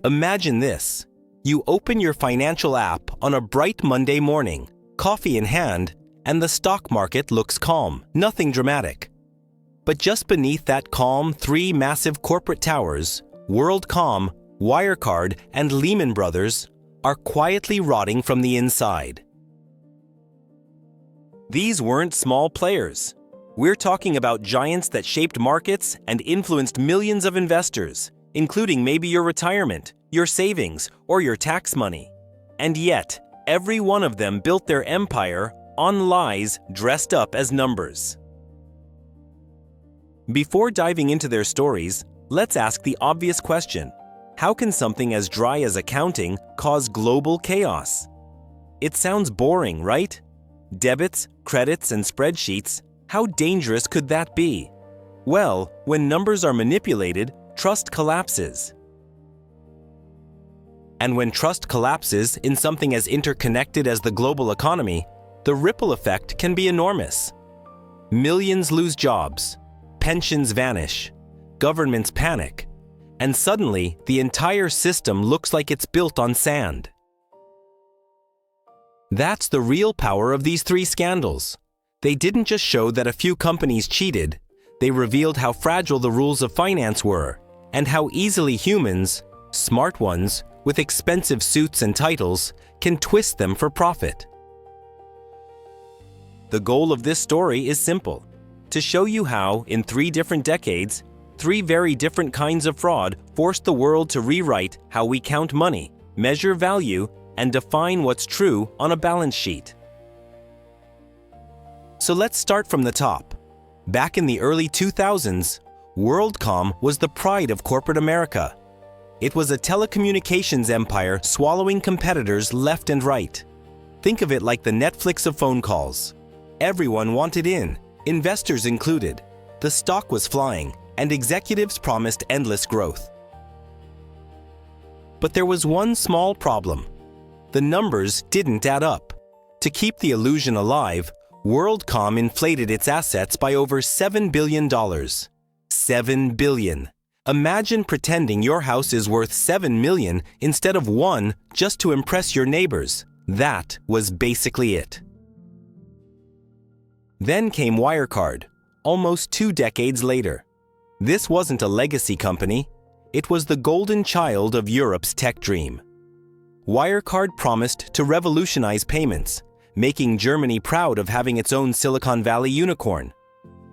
Imagine this. You open your financial app on a bright Monday morning, coffee in hand, and the stock market looks calm, nothing dramatic. But just beneath that calm, three massive corporate towers, WorldCom, Wirecard, and Lehman Brothers, are quietly rotting from the inside. These weren't small players. We're talking about giants that shaped markets and influenced millions of investors, including maybe your retirement, your savings, or your tax money. And yet, every one of them built their empire on lies dressed up as numbers. Before diving into their stories, let's ask the obvious question. How can something as dry as accounting cause global chaos? It sounds boring, right? Debits, credits, and spreadsheets, how dangerous could that be? Well, when numbers are manipulated, trust collapses. And when trust collapses in something as interconnected as the global economy, the ripple effect can be enormous. Millions lose jobs, pensions vanish, governments panic, and suddenly the entire system looks like it's built on sand. That's the real power of these three scandals. They didn't just show that a few companies cheated, they revealed how fragile the rules of finance were, and how easily humans, smart ones, with expensive suits and titles, can twist them for profit. The goal of this story is simple: to show you how, in 3 different decades, 3 very different kinds of fraud forced the world to rewrite how we count money, measure value, and define what's true on a balance sheet. So let's start from the top. Back in the early 2000s, WorldCom was the pride of corporate America. It was a telecommunications empire swallowing competitors left and right. Think of it like the Netflix of phone calls. Everyone wanted in, investors included. The stock was flying, and executives promised endless growth. But there was one small problem. The numbers didn't add up. To keep the illusion alive, WorldCom inflated its assets by over $7 billion. $7 billion. Imagine pretending your house is worth $7 million instead of 1 just to impress your neighbors. That was basically it. Then came Wirecard, almost 2 decades later. This wasn't a legacy company. It was the golden child of Europe's tech dream. Wirecard promised to revolutionize payments, making Germany proud of having its own Silicon Valley unicorn.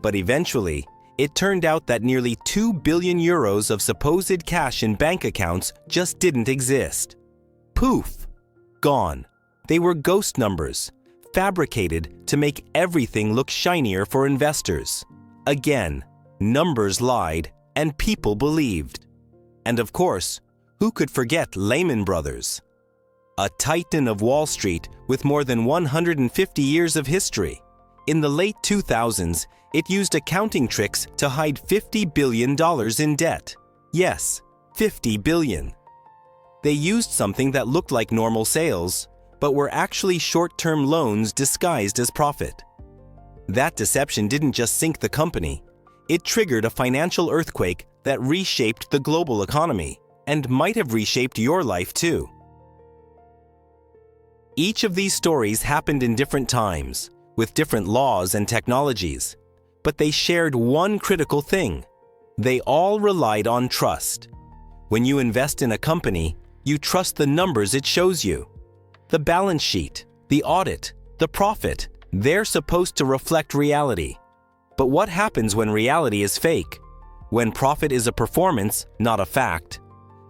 But eventually, it turned out that nearly 2 billion euros of supposed cash in bank accounts just didn't exist. Poof! Gone. They were ghost numbers, fabricated to make everything look shinier for investors. Again, numbers lied and people believed. And of course, who could forget Lehman Brothers? A titan of Wall Street with more than 150 years of history. In the late 2000s, it used accounting tricks to hide $50 billion in debt. Yes, $50 billion. They used something that looked like normal sales, but were actually short-term loans disguised as profit. That deception didn't just sink the company. It triggered a financial earthquake that reshaped the global economy and might have reshaped your life too. Each of these stories happened in different times, with different laws and technologies, but they shared one critical thing. They all relied on trust. When you invest in a company, you trust the numbers it shows you. The balance sheet, the audit, the profit, they're supposed to reflect reality. But what happens when reality is fake? When profit is a performance, not a fact?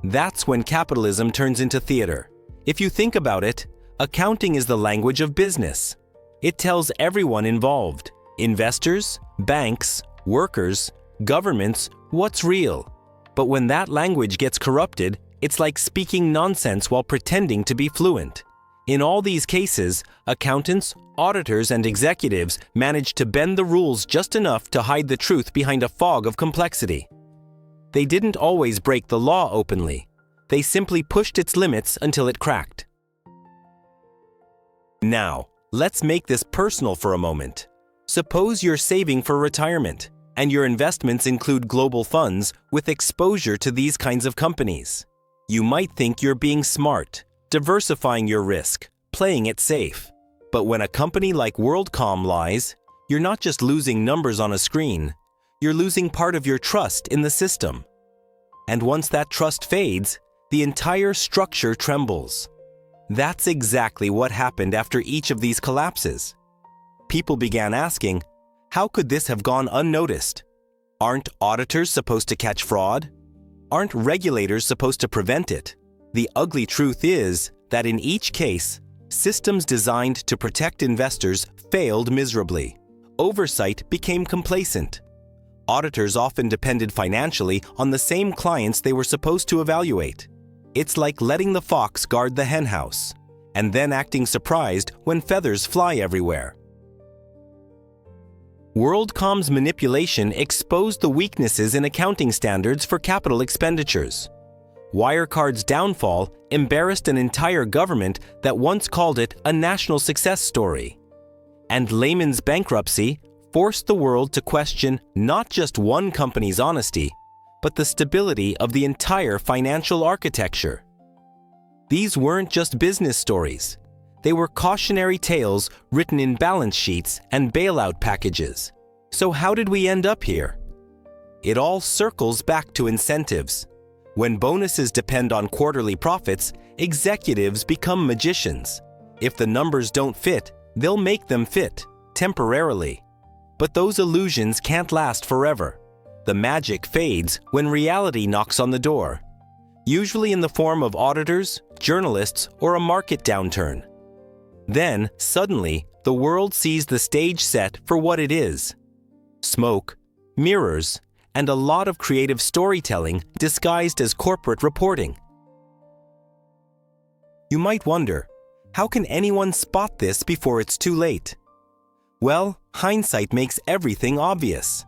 That's when capitalism turns into theater. If you think about it, accounting is the language of business. It tells everyone involved, investors, banks, workers, governments, what's real. But when that language gets corrupted, it's like speaking nonsense while pretending to be fluent. In all these cases, accountants, auditors, and executives managed to bend the rules just enough to hide the truth behind a fog of complexity. They didn't always break the law openly. They simply pushed its limits until it cracked. Now, let's make this personal for a moment. Suppose you're saving for retirement, and your investments include global funds with exposure to these kinds of companies. You might think you're being smart, diversifying your risk, playing it safe. But when a company like WorldCom lies, you're not just losing numbers on a screen, you're losing part of your trust in the system. And once that trust fades, the entire structure trembles. That's exactly what happened after each of these collapses. People began asking, how could this have gone unnoticed? Aren't auditors supposed to catch fraud? Aren't regulators supposed to prevent it? The ugly truth is that in each case, systems designed to protect investors failed miserably. Oversight became complacent. Auditors often depended financially on the same clients they were supposed to evaluate. It's like letting the fox guard the henhouse, and then acting surprised when feathers fly everywhere. WorldCom's manipulation exposed the weaknesses in accounting standards for capital expenditures. Wirecard's downfall embarrassed an entire government that once called it a national success story. And Lehman's bankruptcy forced the world to question not just one company's honesty, but the stability of the entire financial architecture. These weren't just business stories. They were cautionary tales written in balance sheets and bailout packages. So how did we end up here? It all circles back to incentives. When bonuses depend on quarterly profits, executives become magicians. If the numbers don't fit, they'll make them fit, temporarily. But those illusions can't last forever. The magic fades when reality knocks on the door, usually in the form of auditors, journalists, or a market downturn. Then, suddenly, the world sees the stage set for what it is: smoke, mirrors, and a lot of creative storytelling disguised as corporate reporting. You might wonder, how can anyone spot this before it's too late? Well, hindsight makes everything obvious.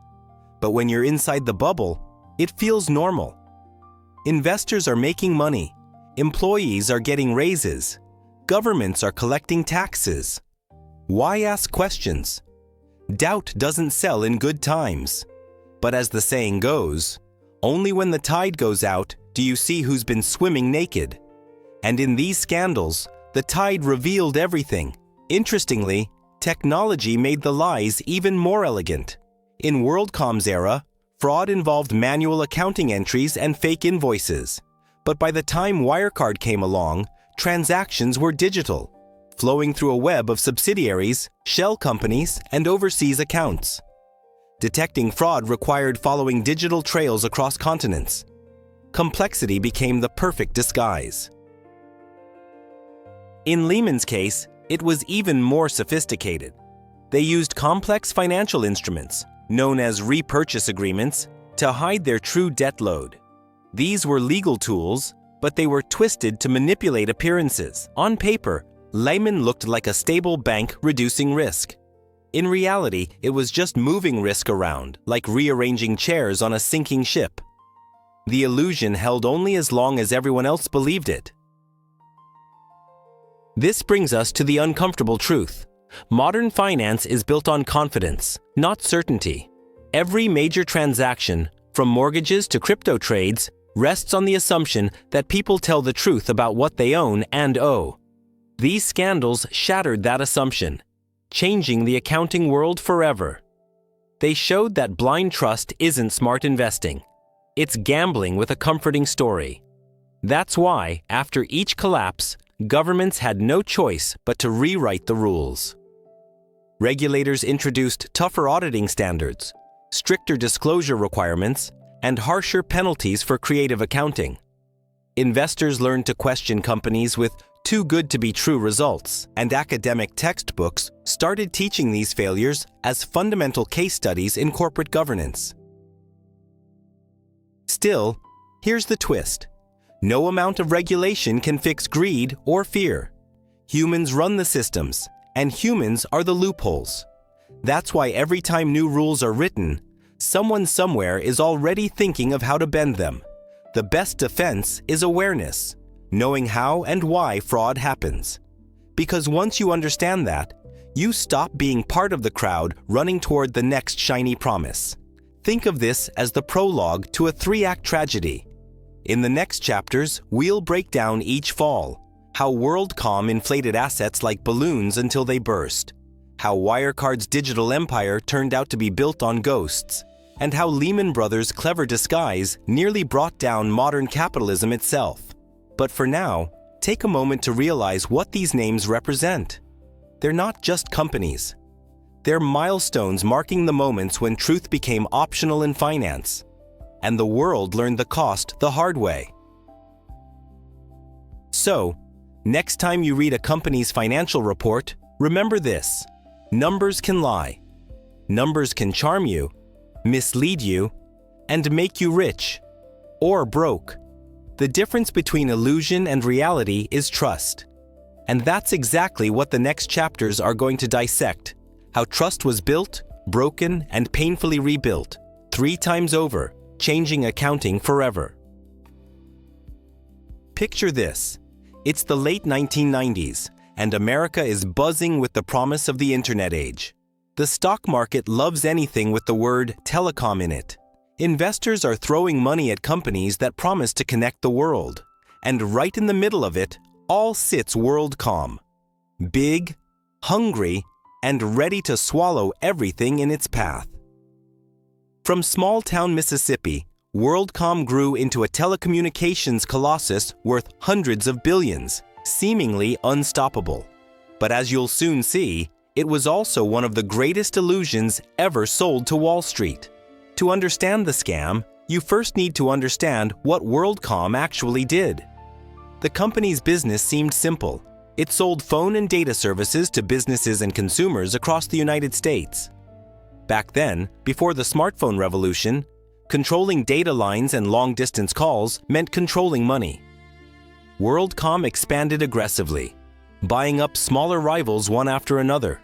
But when you're inside the bubble, it feels normal. Investors are making money, employees are getting raises, governments are collecting taxes. Why ask questions? Doubt doesn't sell in good times. But as the saying goes, only when the tide goes out do you see who's been swimming naked. And in these scandals, the tide revealed everything. Interestingly, technology made the lies even more elegant. In WorldCom's era, fraud involved manual accounting entries and fake invoices. But by the time Wirecard came along, transactions were digital, flowing through a web of subsidiaries, shell companies, and overseas accounts. Detecting fraud required following digital trails across continents. Complexity became the perfect disguise. In Lehman's case, it was even more sophisticated. They used complex financial instruments, known as repurchase agreements, to hide their true debt load. These were legal tools, but they were twisted to manipulate appearances. On paper, Lehman looked like a stable bank reducing risk. In reality, it was just moving risk around, like rearranging chairs on a sinking ship. The illusion held only as long as everyone else believed it. This brings us to the uncomfortable truth. Modern finance is built on confidence, not certainty. Every major transaction, from mortgages to crypto trades, rests on the assumption that people tell the truth about what they own and owe. These scandals shattered that assumption, changing the accounting world forever. They showed that blind trust isn't smart investing. It's gambling with a comforting story. That's why, after each collapse, governments had no choice but to rewrite the rules. Regulators introduced tougher auditing standards, stricter disclosure requirements, and harsher penalties for creative accounting. Investors learned to question companies with too good to be true results, and academic textbooks started teaching these failures as fundamental case studies in corporate governance. Still, here's the twist. No amount of regulation can fix greed or fear. Humans run the systems, and humans are the loopholes. That's why every time new rules are written, someone somewhere is already thinking of how to bend them. The best defense is awareness, knowing how and why fraud happens. Because once you understand that, you stop being part of the crowd running toward the next shiny promise. Think of this as the prologue to a 3-act tragedy. In the next chapters, we'll break down each fall, how WorldCom inflated assets like balloons until they burst, how Wirecard's digital empire turned out to be built on ghosts, and how Lehman Brothers' clever disguise nearly brought down modern capitalism itself. But for now, take a moment to realize what these names represent. They're not just companies. They're milestones marking the moments when truth became optional in finance, and the world learned the cost the hard way. So, next time you read a company's financial report, remember this: numbers can lie. Numbers can charm you, mislead you, and make you rich or broke. The difference between illusion and reality is trust. And that's exactly what the next chapters are going to dissect: how trust was built, broken, and painfully rebuilt 3 times over, changing accounting forever. Picture this. It's the late 1990s, and America is buzzing with the promise of the internet age. The stock market loves anything with the word telecom in it. Investors are throwing money at companies that promise to connect the world. And right in the middle of it all sits WorldCom. Big, hungry, and ready to swallow everything in its path. From small-town Mississippi, WorldCom grew into a telecommunications colossus worth hundreds of billions, seemingly unstoppable. But as you'll soon see, it was also one of the greatest illusions ever sold to Wall Street. To understand the scam, you first need to understand what WorldCom actually did. The company's business seemed simple. It sold phone and data services to businesses and consumers across the United States. Back then, before the smartphone revolution, controlling data lines and long-distance calls meant controlling money. WorldCom expanded aggressively, buying up smaller rivals one after another.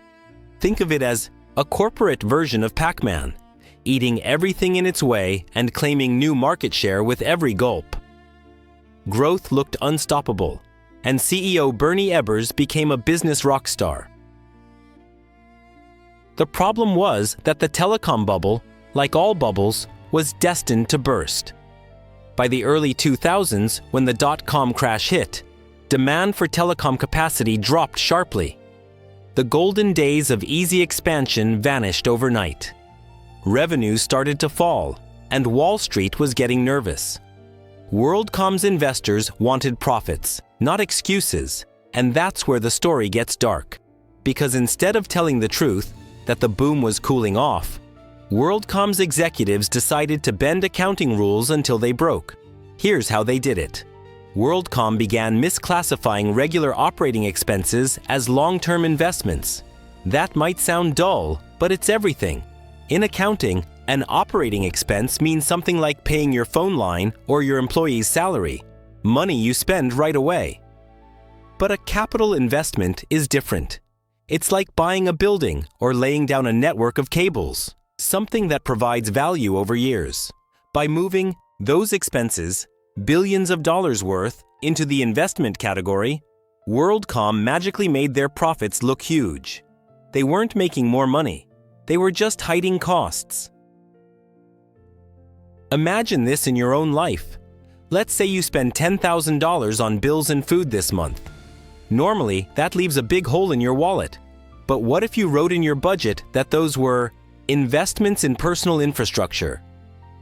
Think of it as a corporate version of Pac-Man, eating everything in its way and claiming new market share with every gulp. Growth looked unstoppable, and CEO Bernie Ebbers became a business rock star. The problem was that the telecom bubble, like all bubbles, was destined to burst. By the early 2000s, when the dot-com crash hit, demand for telecom capacity dropped sharply. The golden days of easy expansion vanished overnight. Revenues started to fall, and Wall Street was getting nervous. WorldCom's investors wanted profits, not excuses, and that's where the story gets dark. Because instead of telling the truth, that the boom was cooling off, WorldCom's executives decided to bend accounting rules until they broke. Here's how they did it. WorldCom began misclassifying regular operating expenses as long-term investments. That might sound dull, but it's everything. In accounting, an operating expense means something like paying your phone line or your employee's salary, money you spend right away. But a capital investment is different. It's like buying a building or laying down a network of cables, something that provides value over years. By moving those expenses, billions of dollars worth, into the investment category, WorldCom magically made their profits look huge. They weren't making more money. They were just hiding costs. Imagine this in your own life. Let's say you spend $10,000 on bills and food this month. Normally, that leaves a big hole in your wallet. But what if you wrote in your budget that those were investments in personal infrastructure?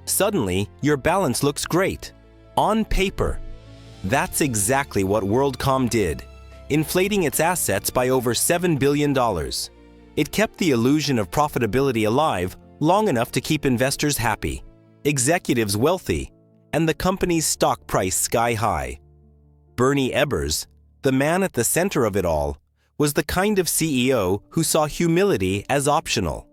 Suddenly, your balance looks great. On paper. That's exactly what WorldCom did, inflating its assets by over $7 billion. It kept the illusion of profitability alive long enough to keep investors happy, executives wealthy, and the company's stock price sky high. Bernie Ebbers, the man at the center of it all, was the kind of CEO who saw humility as optional.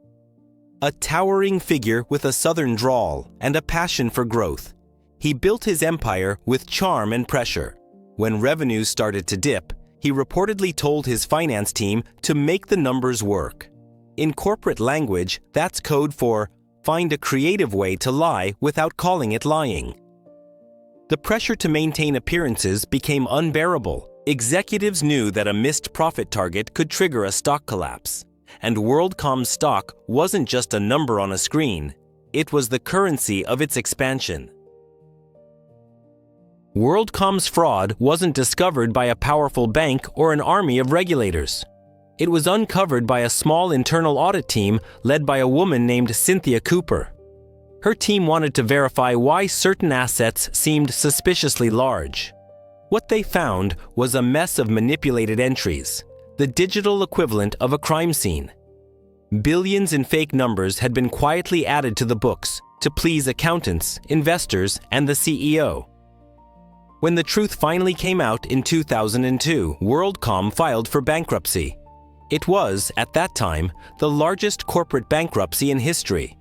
A towering figure with a southern drawl and a passion for growth, he built his empire with charm and pressure. When revenues started to dip, he reportedly told his finance team to make the numbers work. In corporate language, that's code for find a creative way to lie without calling it lying. The pressure to maintain appearances became unbearable. Executives knew that a missed profit target could trigger a stock collapse. And WorldCom's stock wasn't just a number on a screen, it was the currency of its expansion. WorldCom's fraud wasn't discovered by a powerful bank or an army of regulators. It was uncovered by a small internal audit team led by a woman named Cynthia Cooper. Her team wanted to verify why certain assets seemed suspiciously large. What they found was a mess of manipulated entries, the digital equivalent of a crime scene. Billions in fake numbers had been quietly added to the books to please accountants, investors, and the CEO. When the truth finally came out in 2002, WorldCom filed for bankruptcy. It was, at that time, the largest corporate bankruptcy in history.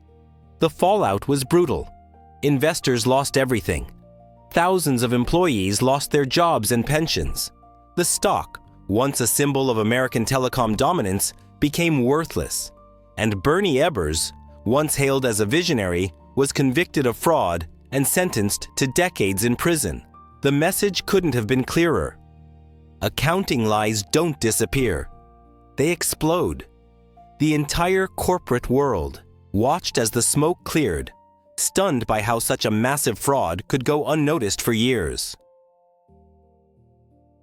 The fallout was brutal. Investors lost everything. Thousands of employees lost their jobs and pensions. The stock, once a symbol of American telecom dominance, became worthless. And Bernie Ebbers, once hailed as a visionary, was convicted of fraud and sentenced to decades in prison. The message couldn't have been clearer. Accounting lies don't disappear. They explode. The entire corporate world watched as the smoke cleared, stunned by how such a massive fraud could go unnoticed for years.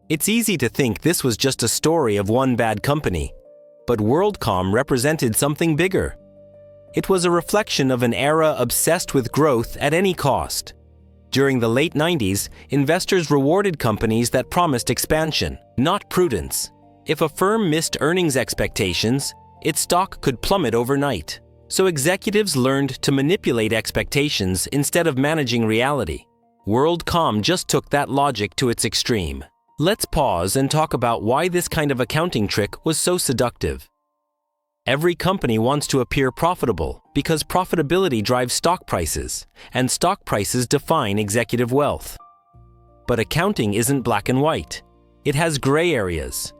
It's easy to think this was just a story of one bad company, but WorldCom represented something bigger. It was a reflection of an era obsessed with growth at any cost. During the late 90s, investors rewarded companies that promised expansion, not prudence. If a firm missed earnings expectations, its stock could plummet overnight. So executives learned to manipulate expectations instead of managing reality. WorldCom just took that logic to its extreme. Let's pause and talk about why this kind of accounting trick was so seductive. Every company wants to appear profitable because profitability drives stock prices, and stock prices define executive wealth. But accounting isn't black and white. It has gray areas.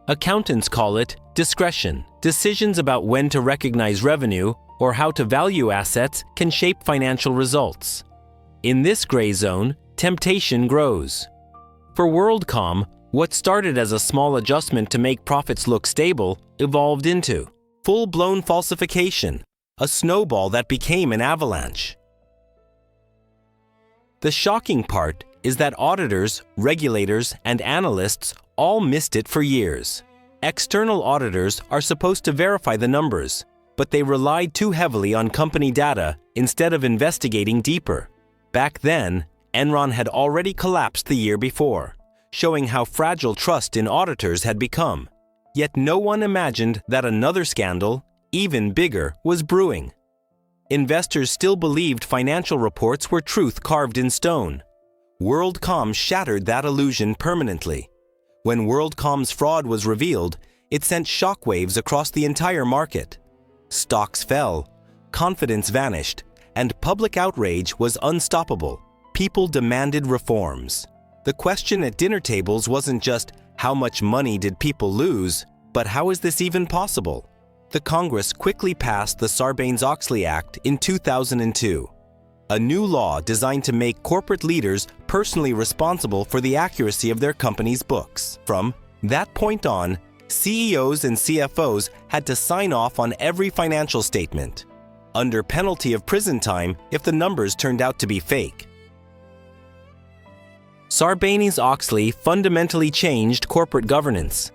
Accountants call it discretion. Decisions about when to recognize revenue or how to value assets can shape financial results. In this gray zone, temptation grows. For WorldCom, what started as a small adjustment to make profits look stable evolved into full-blown falsification, a snowball that became an avalanche. The shocking part is that auditors, regulators, and analysts all missed it for years. External auditors are supposed to verify the numbers, but they relied too heavily on company data instead of investigating deeper. Back then, Enron had already collapsed the year before, showing how fragile trust in auditors had become. Yet no one imagined that another scandal, even bigger, was brewing. Investors still believed financial reports were truth carved in stone. WorldCom shattered that illusion permanently. When WorldCom's fraud was revealed, it sent shockwaves across the entire market. Stocks fell, confidence vanished, and public outrage was unstoppable. People demanded reforms. The question at dinner tables wasn't just, how much money did people lose, but how is this even possible? The Congress quickly passed the Sarbanes-Oxley Act in 2002, a new law designed to make corporate leaders personally responsible for the accuracy of their company's books. From that point on, CEOs and CFOs had to sign off on every financial statement, under penalty of prison time if the numbers turned out to be fake. Sarbanes-Oxley fundamentally changed corporate governance.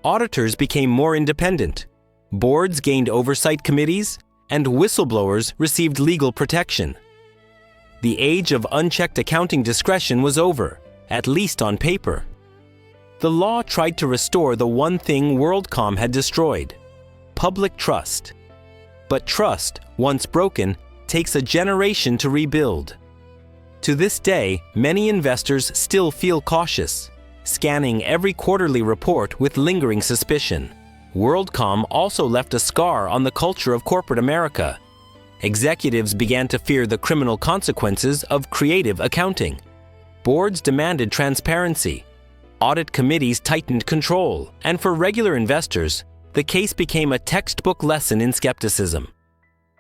Auditors became more independent, boards gained oversight committees, and whistleblowers received legal protection. The age of unchecked accounting discretion was over, at least on paper. The law tried to restore the one thing WorldCom had destroyed: public trust. But trust, once broken, takes a generation to rebuild. To this day, many investors still feel cautious, scanning every quarterly report with lingering suspicion. WorldCom also left a scar on the culture of corporate America. Executives began to fear the criminal consequences of creative accounting. Boards demanded transparency. Audit committees tightened control. And for regular investors, the case became a textbook lesson in skepticism.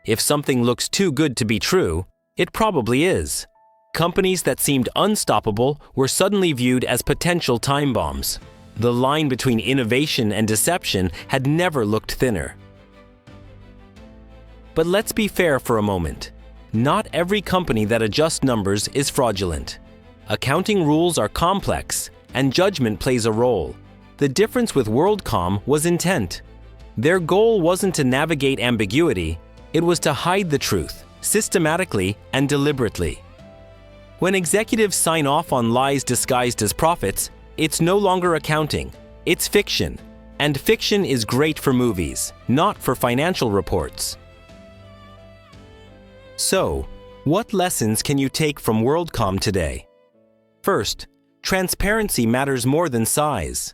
If something looks too good to be true, it probably is. Companies that seemed unstoppable were suddenly viewed as potential time bombs. The line between innovation and deception had never looked thinner. But let's be fair for a moment. Not every company that adjusts numbers is fraudulent. Accounting rules are complex, and judgment plays a role. The difference with WorldCom was intent. Their goal wasn't to navigate ambiguity, it was to hide the truth, systematically and deliberately. When executives sign off on lies disguised as profits, it's no longer accounting, it's fiction. And fiction is great for movies, not for financial reports. So, what lessons can you take from WorldCom today? First, transparency matters more than size.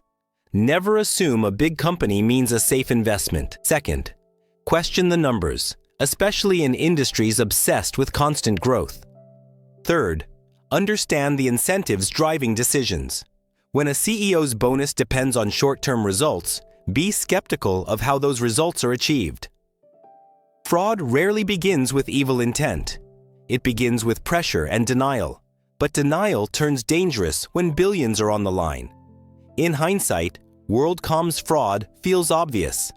Never assume a big company means a safe investment. Second, question the numbers, especially in industries obsessed with constant growth. Third, understand the incentives driving decisions. When a CEO's bonus depends on short-term results, be skeptical of how those results are achieved. Fraud rarely begins with evil intent. It begins with pressure and denial. But denial turns dangerous when billions are on the line. In hindsight, WorldCom's fraud feels obvious.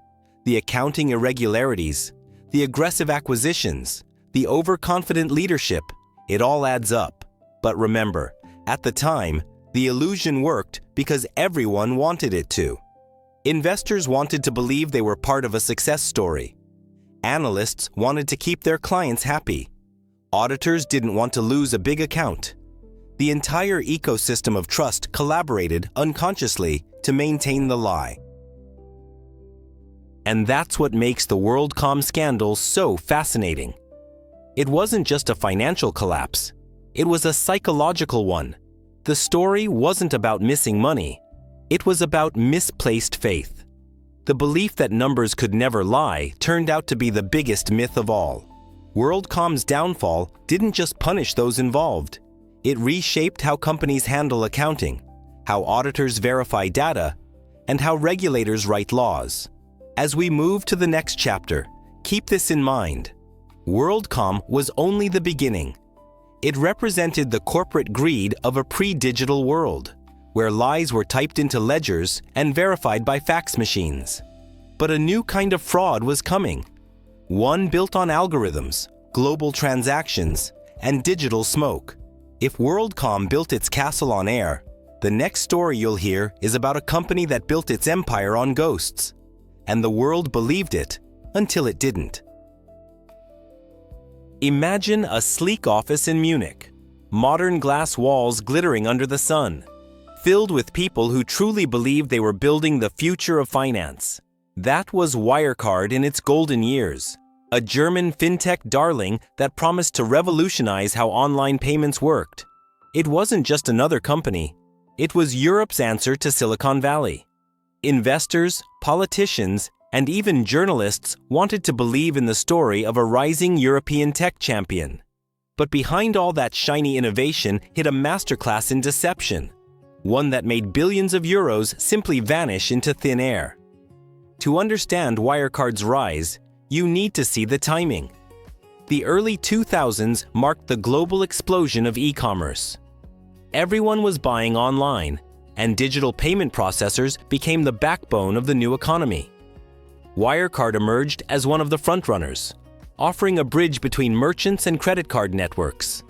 The accounting irregularities, the aggressive acquisitions, the overconfident leadership, it all adds up. But remember, at the time, the illusion worked because everyone wanted it to. Investors wanted to believe they were part of a success story. Analysts wanted to keep their clients happy. Auditors didn't want to lose a big account. The entire ecosystem of trust collaborated unconsciously to maintain the lie. And that's what makes the WorldCom scandal so fascinating. It wasn't just a financial collapse. It was a psychological one. The story wasn't about missing money. It was about misplaced faith. The belief that numbers could never lie turned out to be the biggest myth of all. WorldCom's downfall didn't just punish those involved. It reshaped how companies handle accounting, how auditors verify data, and how regulators write laws. As we move to the next chapter, keep this in mind. WorldCom was only the beginning. It represented the corporate greed of a pre-digital world, where lies were typed into ledgers and verified by fax machines. But a new kind of fraud was coming, one built on algorithms, global transactions, and digital smoke. If WorldCom built its castle on air, the next story you'll hear is about a company that built its empire on ghosts, and the world believed it until it didn't. Imagine a sleek office in Munich, modern glass walls glittering under the sun, filled with people who truly believed they were building the future of finance. That was Wirecard in its golden years, a German fintech darling that promised to revolutionize how online payments worked. It wasn't just another company. It was Europe's answer to Silicon Valley. Investors, politicians, and even journalists wanted to believe in the story of a rising European tech champion. But behind all that shiny innovation hid a masterclass in deception, one that made billions of euros simply vanish into thin air. To understand Wirecard's rise, you need to see the timing. The early 2000s marked the global explosion of e-commerce. Everyone was buying online, and digital payment processors became the backbone of the new economy. Wirecard emerged as one of the frontrunners, offering a bridge between merchants and credit card networks.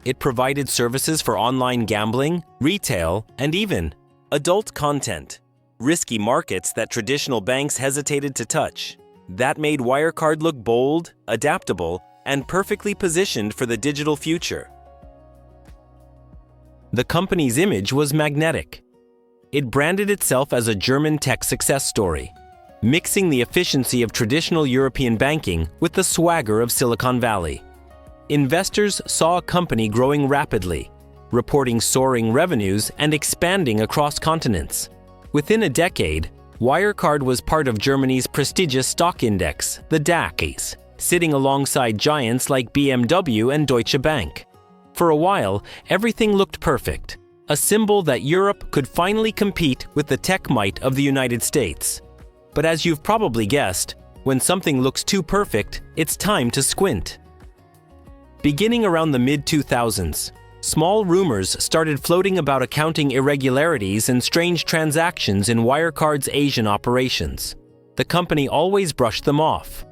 It provided services for online gambling, retail, and even adult content, risky markets that traditional banks hesitated to touch. That made Wirecard look bold, adaptable, and perfectly positioned for the digital future. The company's image was magnetic. It branded itself as a German tech success story, mixing the efficiency of traditional European banking with the swagger of Silicon Valley. Investors saw a company growing rapidly, reporting soaring revenues and expanding across continents. Within a decade, Wirecard was part of Germany's prestigious stock index, the DAX, sitting alongside giants like BMW and Deutsche Bank. For a while, everything looked perfect, a symbol that Europe could finally compete with the tech might of the United States. But as you've probably guessed, when something looks too perfect, it's time to squint. Beginning around the mid-2000s, small rumors started floating about accounting irregularities and strange transactions in Wirecard's Asian operations. The company always brushed them off.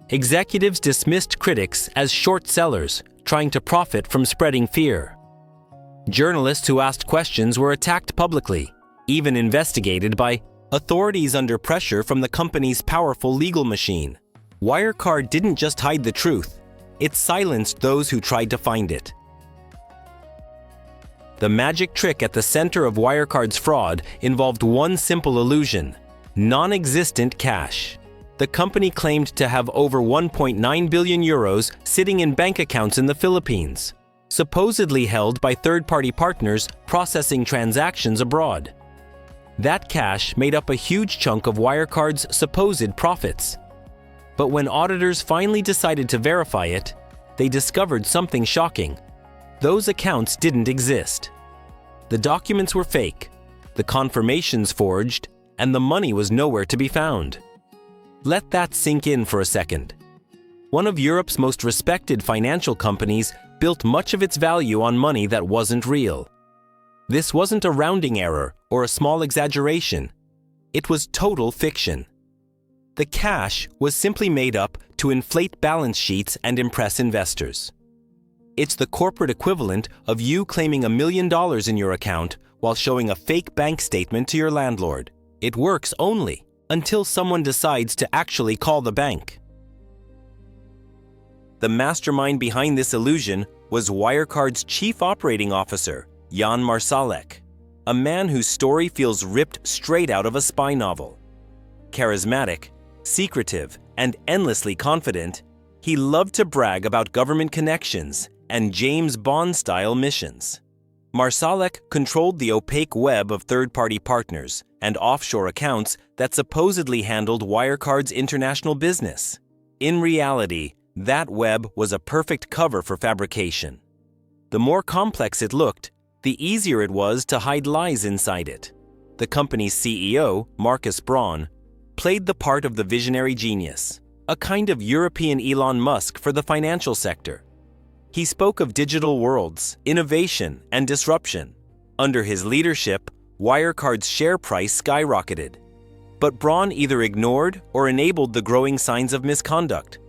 Executives dismissed critics as short sellers, trying to profit from spreading fear. Journalists who asked questions were attacked publicly, even investigated by authorities under pressure from the company's powerful legal machine. Wirecard didn't just hide the truth, it silenced those who tried to find it. The magic trick at the center of Wirecard's fraud involved one simple illusion: non-existent cash. The company claimed to have over 1.9 billion euros sitting in bank accounts in the Philippines, supposedly held by third-party partners processing transactions abroad. That cash made up a huge chunk of Wirecard's supposed profits. But when auditors finally decided to verify it, they discovered something shocking. Those accounts didn't exist. The documents were fake, the confirmations forged, and the money was nowhere to be found. Let that sink in for a second. One of Europe's most respected financial companies built much of its value on money that wasn't real. This wasn't a rounding error or a small exaggeration. It was total fiction. The cash was simply made up to inflate balance sheets and impress investors. It's the corporate equivalent of you claiming $1 million in your account while showing a fake bank statement to your landlord. It works only until someone decides to actually call the bank. The mastermind behind this illusion was Wirecard's chief operating officer, Jan Marsalek, a man whose story feels ripped straight out of a spy novel. Charismatic, secretive, and endlessly confident, he loved to brag about government connections and James Bond-style missions. Marsalek controlled the opaque web of third-party partners and offshore accounts that supposedly handled Wirecard's international business. In reality, that web was a perfect cover for fabrication. The more complex it looked, the easier it was to hide lies inside it. The company's CEO, Markus Braun, played the part of the visionary genius, a kind of European Elon Musk for the financial sector. He spoke of digital worlds, innovation, and disruption. Under his leadership, Wirecard's share price skyrocketed. But Braun either ignored or enabled the growing signs of misconduct.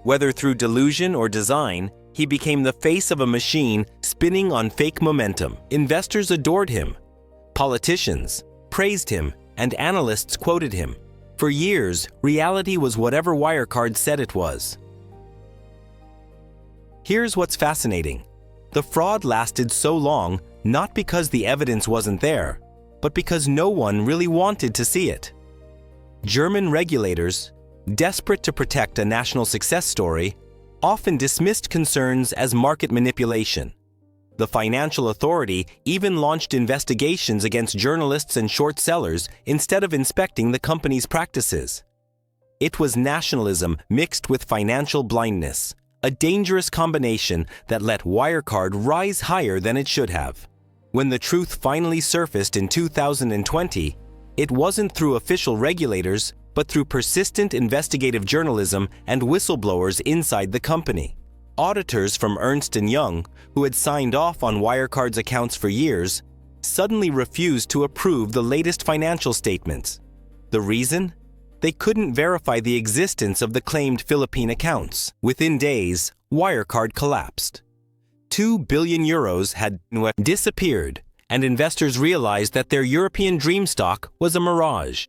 Whether through delusion or design, he became the face of a machine spinning on fake momentum. Investors adored him. Politicians praised him, and analysts quoted him. For years, reality was whatever Wirecard said it was. Here's what's fascinating. The fraud lasted so long not because the evidence wasn't there, but because no one really wanted to see it. German regulators, desperate to protect a national success story, often dismissed concerns as market manipulation. The financial authority even launched investigations against journalists and short sellers instead of inspecting the company's practices. It was nationalism mixed with financial blindness, a dangerous combination that let Wirecard rise higher than it should have. When the truth finally surfaced in 2020, it wasn't through official regulators, but through persistent investigative journalism and whistleblowers inside the company. Auditors from Ernst & Young, who had signed off on Wirecard's accounts for years, suddenly refused to approve the latest financial statements. The reason? They couldn't verify the existence of the claimed Philippine accounts. Within days, Wirecard collapsed. 2 billion euros had disappeared, and investors realized that their European dream stock was a mirage.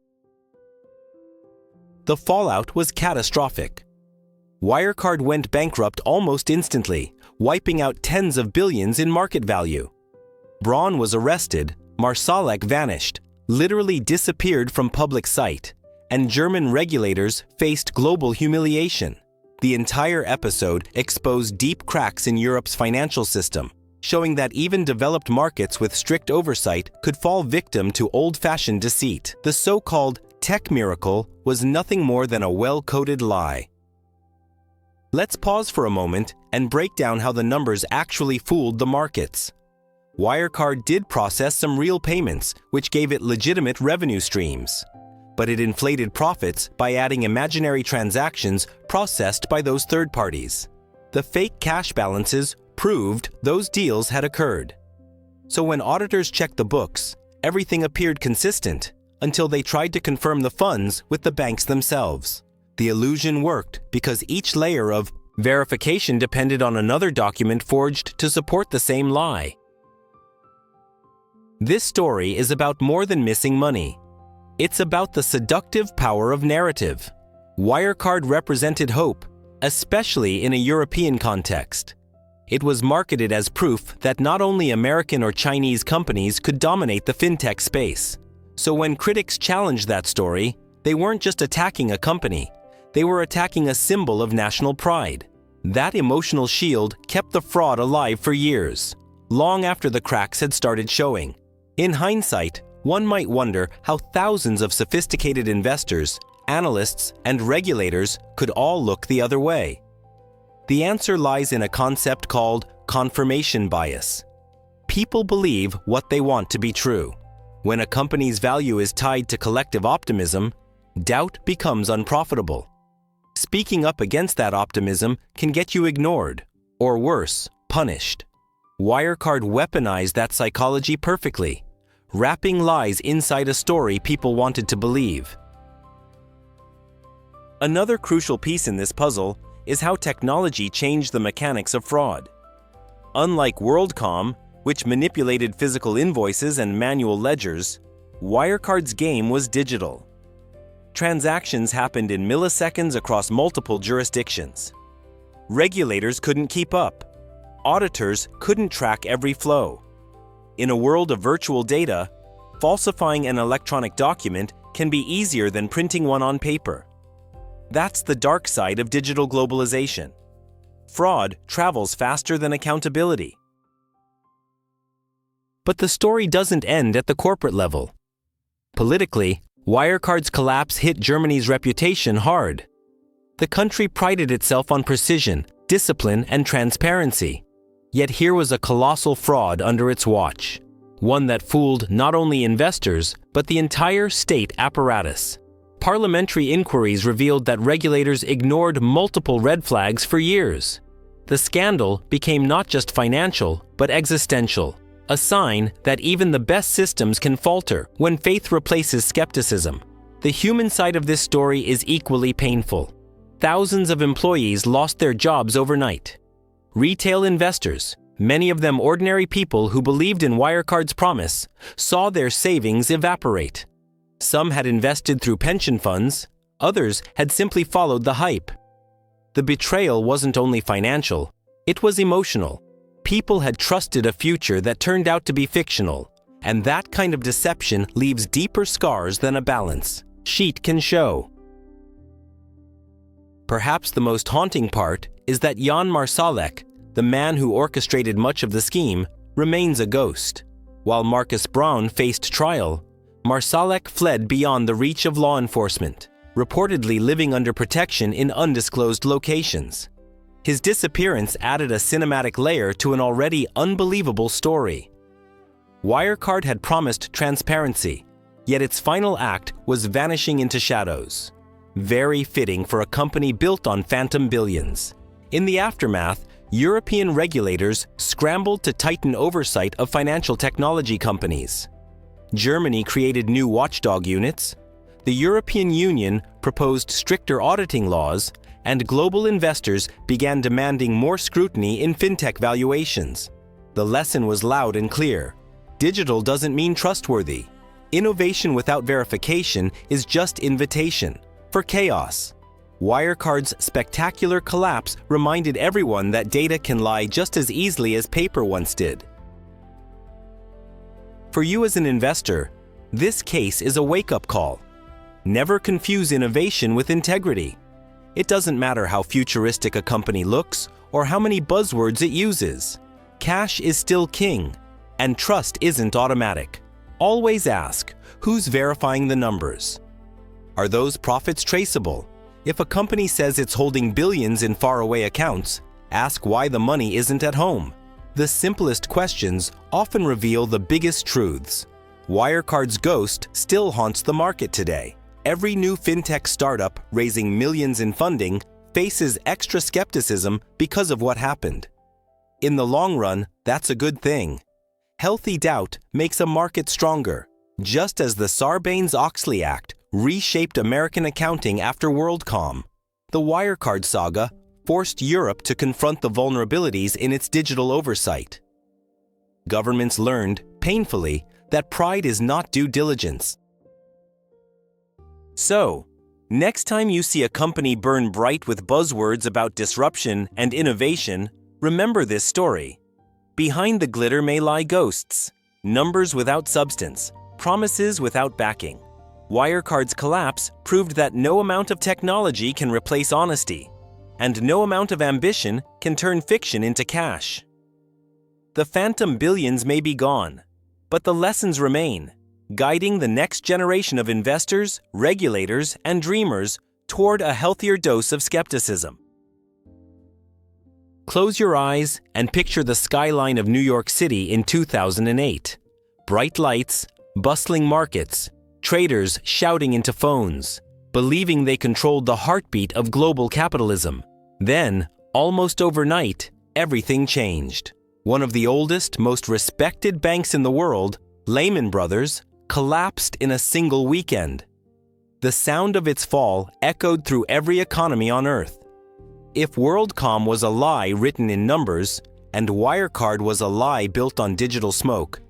The fallout was catastrophic. Wirecard went bankrupt almost instantly, wiping out tens of billions in market value. Braun was arrested, Marsalek vanished, literally disappeared from public sight, and German regulators faced global humiliation. The entire episode exposed deep cracks in Europe's financial system, showing that even developed markets with strict oversight could fall victim to old-fashioned deceit. The so-called tech miracle was nothing more than a well-coded lie. Let's pause for a moment and break down how the numbers actually fooled the markets. Wirecard did process some real payments, which gave it legitimate revenue streams. But it inflated profits by adding imaginary transactions processed by those third parties. The fake cash balances proved those deals had occurred. So when auditors checked the books, everything appeared consistent until they tried to confirm the funds with the banks themselves. The illusion worked because each layer of verification depended on another document forged to support the same lie. This story is about more than missing money. It's about the seductive power of narrative. Wirecard represented hope, especially in a European context. It was marketed as proof that not only American or Chinese companies could dominate the fintech space. So when critics challenged that story, they weren't just attacking a company, they were attacking a symbol of national pride. That emotional shield kept the fraud alive for years, long after the cracks had started showing. In hindsight, one might wonder how thousands of sophisticated investors, analysts, and regulators could all look the other way. The answer lies in a concept called confirmation bias. People believe what they want to be true. When a company's value is tied to collective optimism, doubt becomes unprofitable. Speaking up against that optimism can get you ignored, or worse, punished. Wirecard weaponized that psychology perfectly, wrapping lies inside a story people wanted to believe. Another crucial piece in this puzzle is how technology changed the mechanics of fraud. Unlike WorldCom, which manipulated physical invoices and manual ledgers, Wirecard's game was digital. Transactions happened in milliseconds across multiple jurisdictions. Regulators couldn't keep up. Auditors couldn't track every flow. In a world of virtual data, falsifying an electronic document can be easier than printing one on paper. That's the dark side of digital globalization. Fraud travels faster than accountability. But the story doesn't end at the corporate level. Politically, Wirecard's collapse hit Germany's reputation hard. The country prided itself on precision, discipline, and transparency. Yet here was a colossal fraud under its watch, one that fooled not only investors, but the entire state apparatus. Parliamentary inquiries revealed that regulators ignored multiple red flags for years. The scandal became not just financial, but existential, a sign that even the best systems can falter when faith replaces skepticism. The human side of this story is equally painful. Thousands of employees lost their jobs overnight. Retail investors, many of them ordinary people who believed in Wirecard's promise, saw their savings evaporate. Some had invested through pension funds, others had simply followed the hype. The betrayal wasn't only financial, it was emotional. People had trusted a future that turned out to be fictional, and that kind of deception leaves deeper scars than a balance sheet can show. Perhaps the most haunting part is that Jan Marsalek, the man who orchestrated much of the scheme, remains a ghost. While Marcus Braun faced trial, Marsalek fled beyond the reach of law enforcement, reportedly living under protection in undisclosed locations. His disappearance added a cinematic layer to an already unbelievable story. Wirecard had promised transparency, yet its final act was vanishing into shadows. Very fitting for a company built on phantom billions. In the aftermath, European regulators scrambled to tighten oversight of financial technology companies. Germany created new watchdog units, the European Union proposed stricter auditing laws, and global investors began demanding more scrutiny in fintech valuations. The lesson was loud and clear. Digital doesn't mean trustworthy. Innovation without verification is just invitation for chaos. Wirecard's spectacular collapse reminded everyone that data can lie just as easily as paper once did. For you as an investor, this case is a wake-up call. Never confuse innovation with integrity. It doesn't matter how futuristic a company looks or how many buzzwords it uses. Cash is still king, and trust isn't automatic. Always ask, who's verifying the numbers? Are those profits traceable? If a company says it's holding billions in faraway accounts, ask why the money isn't at home. The simplest questions often reveal the biggest truths. Wirecard's ghost still haunts the market today. Every new fintech startup raising millions in funding faces extra skepticism because of what happened. In the long run, that's a good thing. Healthy doubt makes a market stronger, just as the Sarbanes-Oxley Act reshaped American accounting after WorldCom. The Wirecard saga forced Europe to confront the vulnerabilities in its digital oversight. Governments learned, painfully, that pride is not due diligence. So, next time you see a company burn bright with buzzwords about disruption and innovation, remember this story. Behind the glitter may lie ghosts, numbers without substance, promises without backing. Wirecard's collapse proved that no amount of technology can replace honesty, and no amount of ambition can turn fiction into cash. The phantom billions may be gone, but the lessons remain, guiding the next generation of investors, regulators, and dreamers toward a healthier dose of skepticism. Close your eyes and picture the skyline of New York City in 2008. Bright lights, bustling markets, traders shouting into phones, believing they controlled the heartbeat of global capitalism. Then, almost overnight, everything changed. One of the oldest, most respected banks in the world, Lehman Brothers, collapsed in a single weekend. The sound of its fall echoed through every economy on Earth. If WorldCom was a lie written in numbers, and Wirecard was a lie built on digital smoke,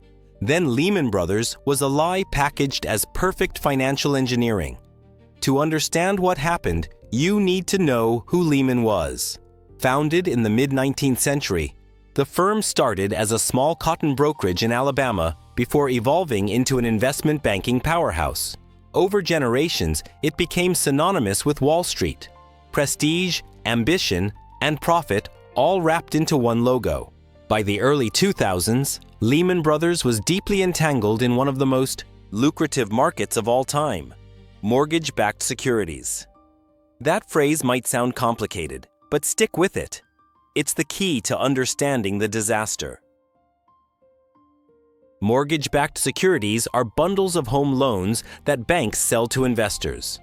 then Lehman Brothers was a lie packaged as perfect financial engineering. To understand what happened, you need to know who Lehman was. Founded in the mid-19th century, the firm started as a small cotton brokerage in Alabama before evolving into an investment banking powerhouse. Over generations, it became synonymous with Wall Street. Prestige, ambition, and profit all wrapped into one logo. By the early 2000s, Lehman Brothers was deeply entangled in one of the most lucrative markets of all time, mortgage-backed securities. That phrase might sound complicated, but stick with it. It's the key to understanding the disaster. Mortgage-backed securities are bundles of home loans that banks sell to investors.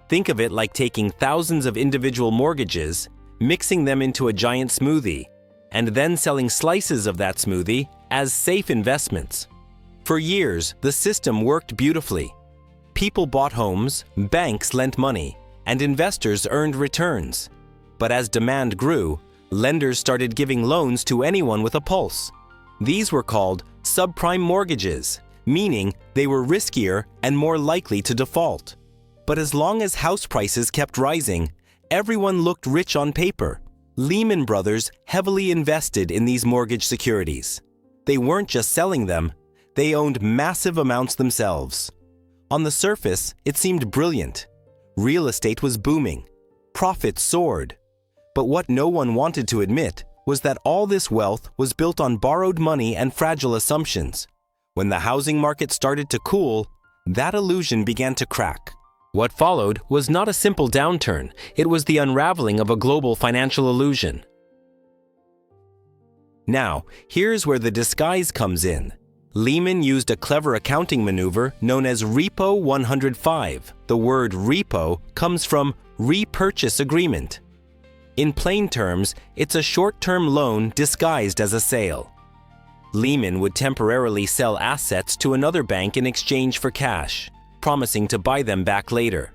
Think of it like taking thousands of individual mortgages, mixing them into a giant smoothie, and then selling slices of that smoothie as safe investments. For years, the system worked beautifully. People bought homes, banks lent money, and investors earned returns. But as demand grew, lenders started giving loans to anyone with a pulse. These were called subprime mortgages, meaning they were riskier and more likely to default. But as long as house prices kept rising, everyone looked rich on paper. Lehman Brothers heavily invested in these mortgage securities. They weren't just selling them, they owned massive amounts themselves. On the surface, it seemed brilliant. Real estate was booming. Profits soared. But what no one wanted to admit was that all this wealth was built on borrowed money and fragile assumptions. When the housing market started to cool, that illusion began to crack. What followed was not a simple downturn, it was the unraveling of a global financial illusion. Now, here's where the disguise comes in. Lehman used a clever accounting maneuver known as Repo 105. The word repo comes from repurchase agreement. In plain terms, it's a short-term loan disguised as a sale. Lehman would temporarily sell assets to another bank in exchange for cash, promising to buy them back later.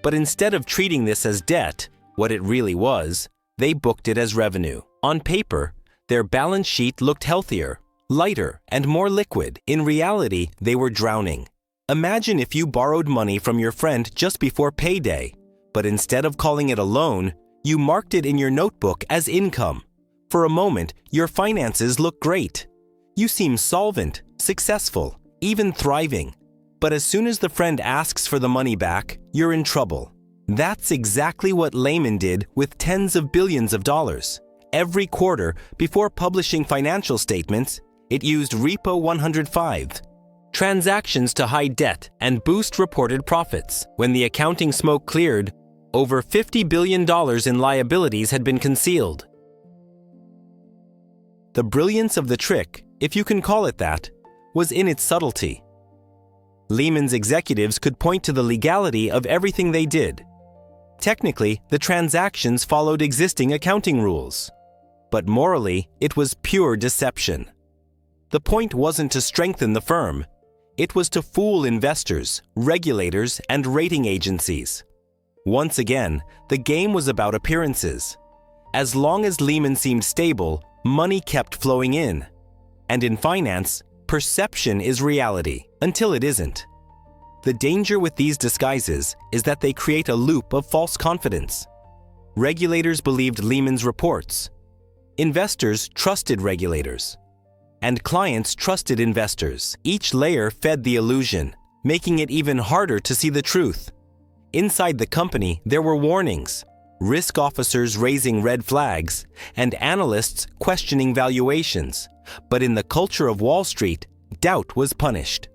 But instead of treating this as debt, what it really was, they booked it as revenue. On paper, their balance sheet looked healthier, lighter, and more liquid. In reality, they were drowning. Imagine if you borrowed money from your friend just before payday, but instead of calling it a loan, you marked it in your notebook as income. For a moment, your finances look great. You seem solvent, successful, even thriving. But as soon as the friend asks for the money back, you're in trouble. That's exactly what Lehman did with tens of billions of dollars. Every quarter, before publishing financial statements, it used Repo 105 transactions to hide debt and boost reported profits. When the accounting smoke cleared, over $50 billion in liabilities had been concealed. The brilliance of the trick, if you can call it that, was in its subtlety. Lehman's executives could point to the legality of everything they did. Technically, the transactions followed existing accounting rules. But morally, it was pure deception. The point wasn't to strengthen the firm. It was to fool investors, regulators, and rating agencies. Once again, the game was about appearances. As long as Lehman seemed stable, money kept flowing in. And in finance, Perception is reality until it isn't. The danger with these disguises is that they create a loop of false confidence. Regulators believed Lehman's reports. Investors trusted regulators. And clients trusted investors. Each layer fed the illusion, making it even harder to see the truth. Inside the company, there were warnings, risk officers raising red flags, and analysts questioning valuations. But in the culture of Wall Street, doubt was punished.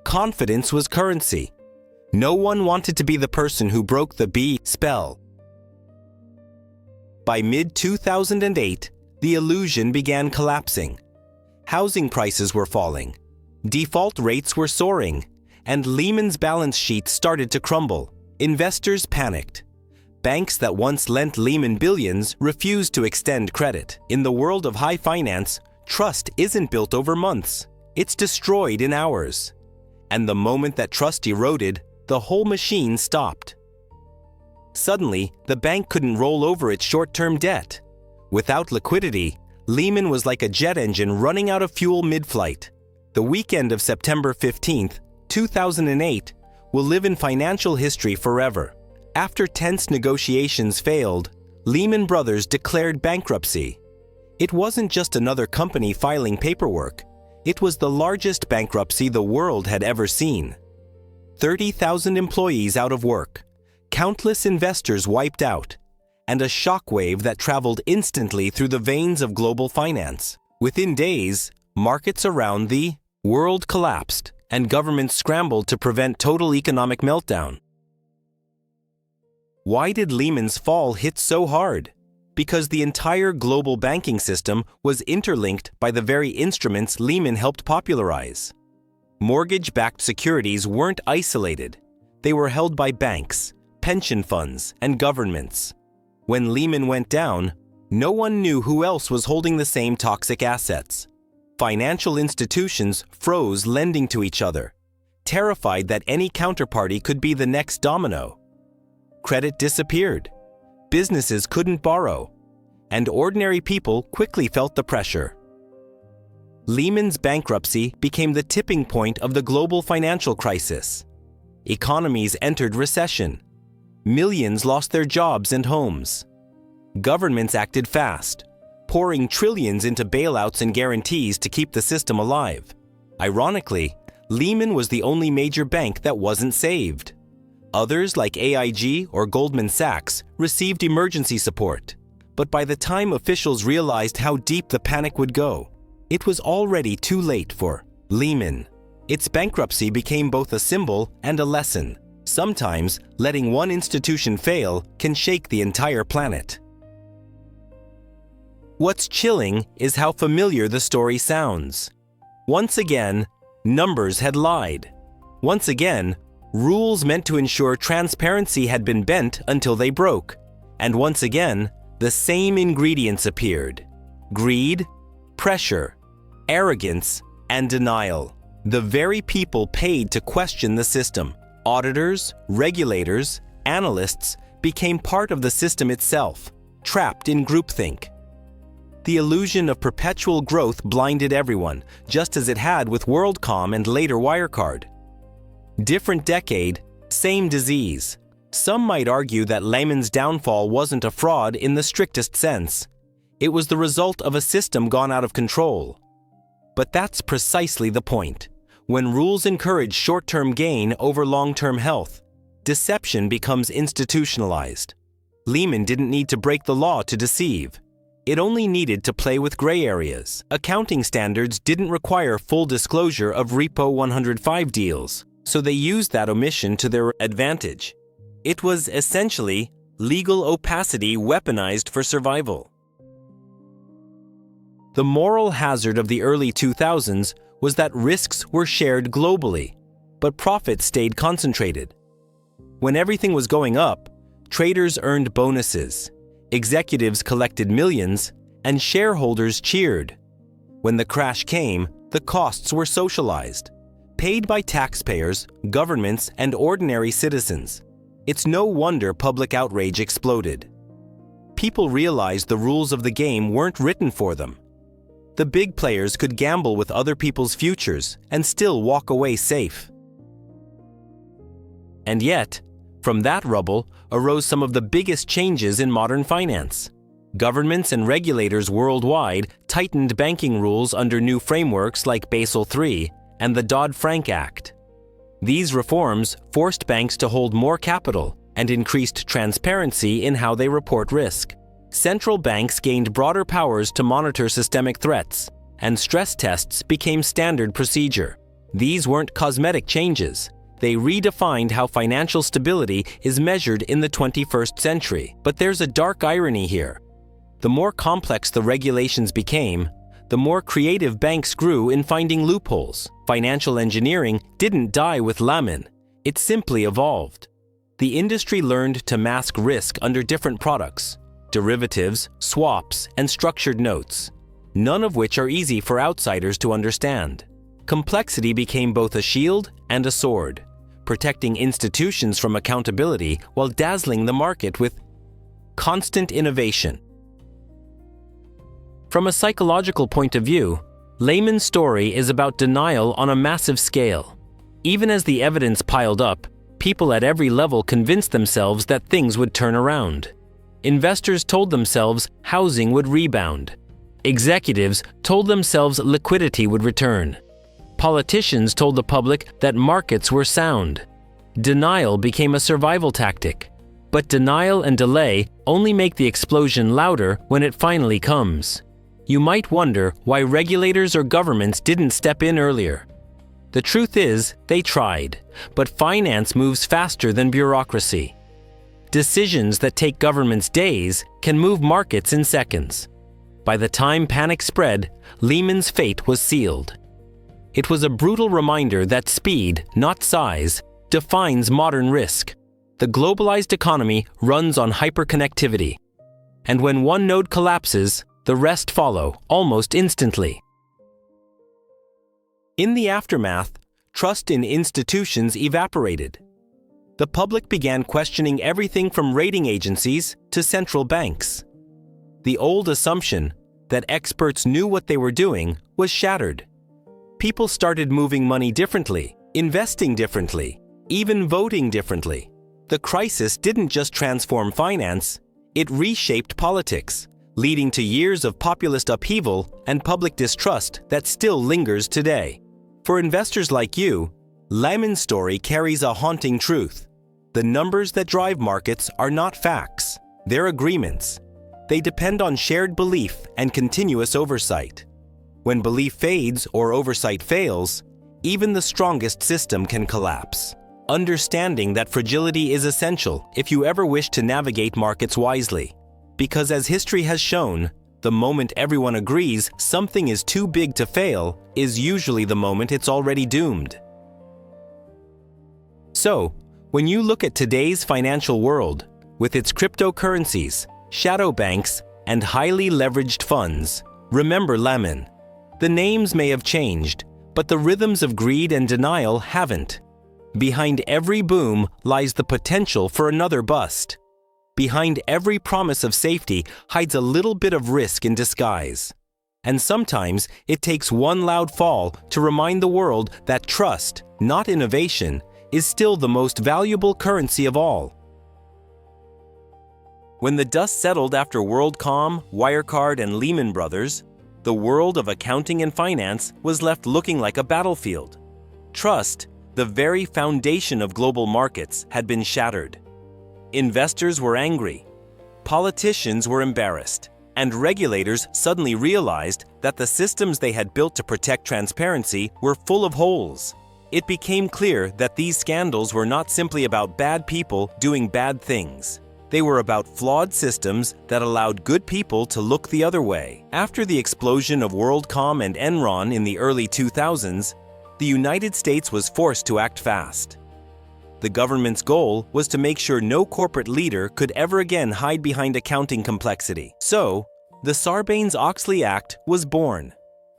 Confidence was currency. No one wanted to be the person who broke the B spell. By mid-2008, the illusion began collapsing. Housing prices were falling, default rates were soaring, and Lehman's balance sheet started to crumble. Investors panicked. Banks that once lent Lehman billions refused to extend credit. In the world of high finance, trust isn't built over months. It's destroyed in hours. And the moment that trust eroded, the whole machine stopped. Suddenly, the bank couldn't roll over its short-term debt. Without liquidity, Lehman was like a jet engine running out of fuel mid-flight. The weekend of September 15, 2008, will live in financial history forever. After tense negotiations failed, Lehman Brothers declared bankruptcy. It wasn't just another company filing paperwork. It was the largest bankruptcy the world had ever seen. 30,000 employees out of work, countless investors wiped out, and a shockwave that traveled instantly through the veins of global finance. Within days, markets around the world collapsed, and governments scrambled to prevent total economic meltdown. Why did Lehman's fall hit so hard? Because the entire global banking system was interlinked by the very instruments Lehman helped popularize. Mortgage-backed securities weren't isolated. They were held by banks, pension funds, and governments. When Lehman went down, no one knew who else was holding the same toxic assets. Financial institutions froze lending to each other, terrified that any counterparty could be the next domino. Credit disappeared. Businesses couldn't borrow, and ordinary people quickly felt the pressure. Lehman's bankruptcy became the tipping point of the global financial crisis. Economies entered recession. Millions lost their jobs and homes. Governments acted fast, pouring trillions into bailouts and guarantees to keep the system alive. Ironically, Lehman was the only major bank that wasn't saved. Others, like AIG or Goldman Sachs, received emergency support. But by the time officials realized how deep the panic would go, it was already too late for Lehman. Its bankruptcy became both a symbol and a lesson. Sometimes, letting one institution fail can shake the entire planet. What's chilling is how familiar the story sounds. Once again, numbers had lied. Once again, rules meant to ensure transparency had been bent until they broke. And once again, the same ingredients appeared: greed, pressure, arrogance, and denial. The very people paid to question the system, auditors, regulators, analysts, became part of the system itself, trapped in groupthink. The illusion of perpetual growth blinded everyone, just as it had with WorldCom and later Wirecard. Different decade, same disease. Some might argue that Lehman's downfall wasn't a fraud in the strictest sense. It was the result of a system gone out of control. But that's precisely the point. When rules encourage short-term gain over long-term health, deception becomes institutionalized. Lehman didn't need to break the law to deceive. It only needed to play with gray areas. Accounting standards didn't require full disclosure of Repo 105 deals, so they used that omission to their advantage. It was essentially legal opacity weaponized for survival. The moral hazard of the early 2000s was that risks were shared globally, but profits stayed concentrated. When everything was going up, traders earned bonuses, executives collected millions, and shareholders cheered. When the crash came, the costs were socialized, paid by taxpayers, governments, and ordinary citizens. It's no wonder public outrage exploded. People realized the rules of the game weren't written for them. The big players could gamble with other people's futures and still walk away safe. And yet, from that rubble arose some of the biggest changes in modern finance. Governments and regulators worldwide tightened banking rules under new frameworks like Basel III and the Dodd-Frank Act. These reforms forced banks to hold more capital and increased transparency in how they report risk. Central banks gained broader powers to monitor systemic threats, and stress tests became standard procedure. These weren't cosmetic changes. They redefined how financial stability is measured in the 21st century. But there's a dark irony here. The more complex the regulations became, the more creative banks grew in finding loopholes. Financial engineering didn't die with Lehman. It simply evolved. The industry learned to mask risk under different products, derivatives, swaps, and structured notes, none of which are easy for outsiders to understand. Complexity became both a shield and a sword, protecting institutions from accountability while dazzling the market with constant innovation. From a psychological point of view, Lehman's story is about denial on a massive scale. Even as the evidence piled up, people at every level convinced themselves that things would turn around. Investors told themselves housing would rebound. Executives told themselves liquidity would return. Politicians told the public that markets were sound. Denial became a survival tactic. But denial and delay only make the explosion louder when it finally comes. You might wonder why regulators or governments didn't step in earlier. The truth is, they tried, but finance moves faster than bureaucracy. Decisions that take governments days can move markets in seconds. By the time panic spread, Lehman's fate was sealed. It was a brutal reminder that speed, not size, defines modern risk. The globalized economy runs on hyperconnectivity. And when one node collapses, the rest follow almost instantly. In the aftermath, trust in institutions evaporated. The public began questioning everything from rating agencies to central banks. The old assumption that experts knew what they were doing was shattered. People started moving money differently, investing differently, even voting differently. The crisis didn't just transform finance, it reshaped politics, leading to years of populist upheaval and public distrust that still lingers today. For investors like you, Lehman's story carries a haunting truth. The numbers that drive markets are not facts, they're agreements. They depend on shared belief and continuous oversight. When belief fades or oversight fails, even the strongest system can collapse. Understanding that fragility is essential if you ever wish to navigate markets wisely. Because as history has shown, the moment everyone agrees something is too big to fail is usually the moment it's already doomed. So, when you look at today's financial world, with its cryptocurrencies, shadow banks, and highly leveraged funds, remember Lehman. The names may have changed, but the rhythms of greed and denial haven't. Behind every boom lies the potential for another bust. Behind every promise of safety hides a little bit of risk in disguise. And sometimes it takes one loud fall to remind the world that trust, not innovation, is still the most valuable currency of all. When the dust settled after WorldCom, Wirecard, and Lehman Brothers, the world of accounting and finance was left looking like a battlefield. Trust, the very foundation of global markets, had been shattered. Investors were angry, politicians were embarrassed, and regulators suddenly realized that the systems they had built to protect transparency were full of holes. It became clear that these scandals were not simply about bad people doing bad things. They were about flawed systems that allowed good people to look the other way. After the explosion of WorldCom and Enron in the early 2000s, the United States was forced to act fast. The government's goal was to make sure no corporate leader could ever again hide behind accounting complexity. So, the Sarbanes-Oxley Act was born.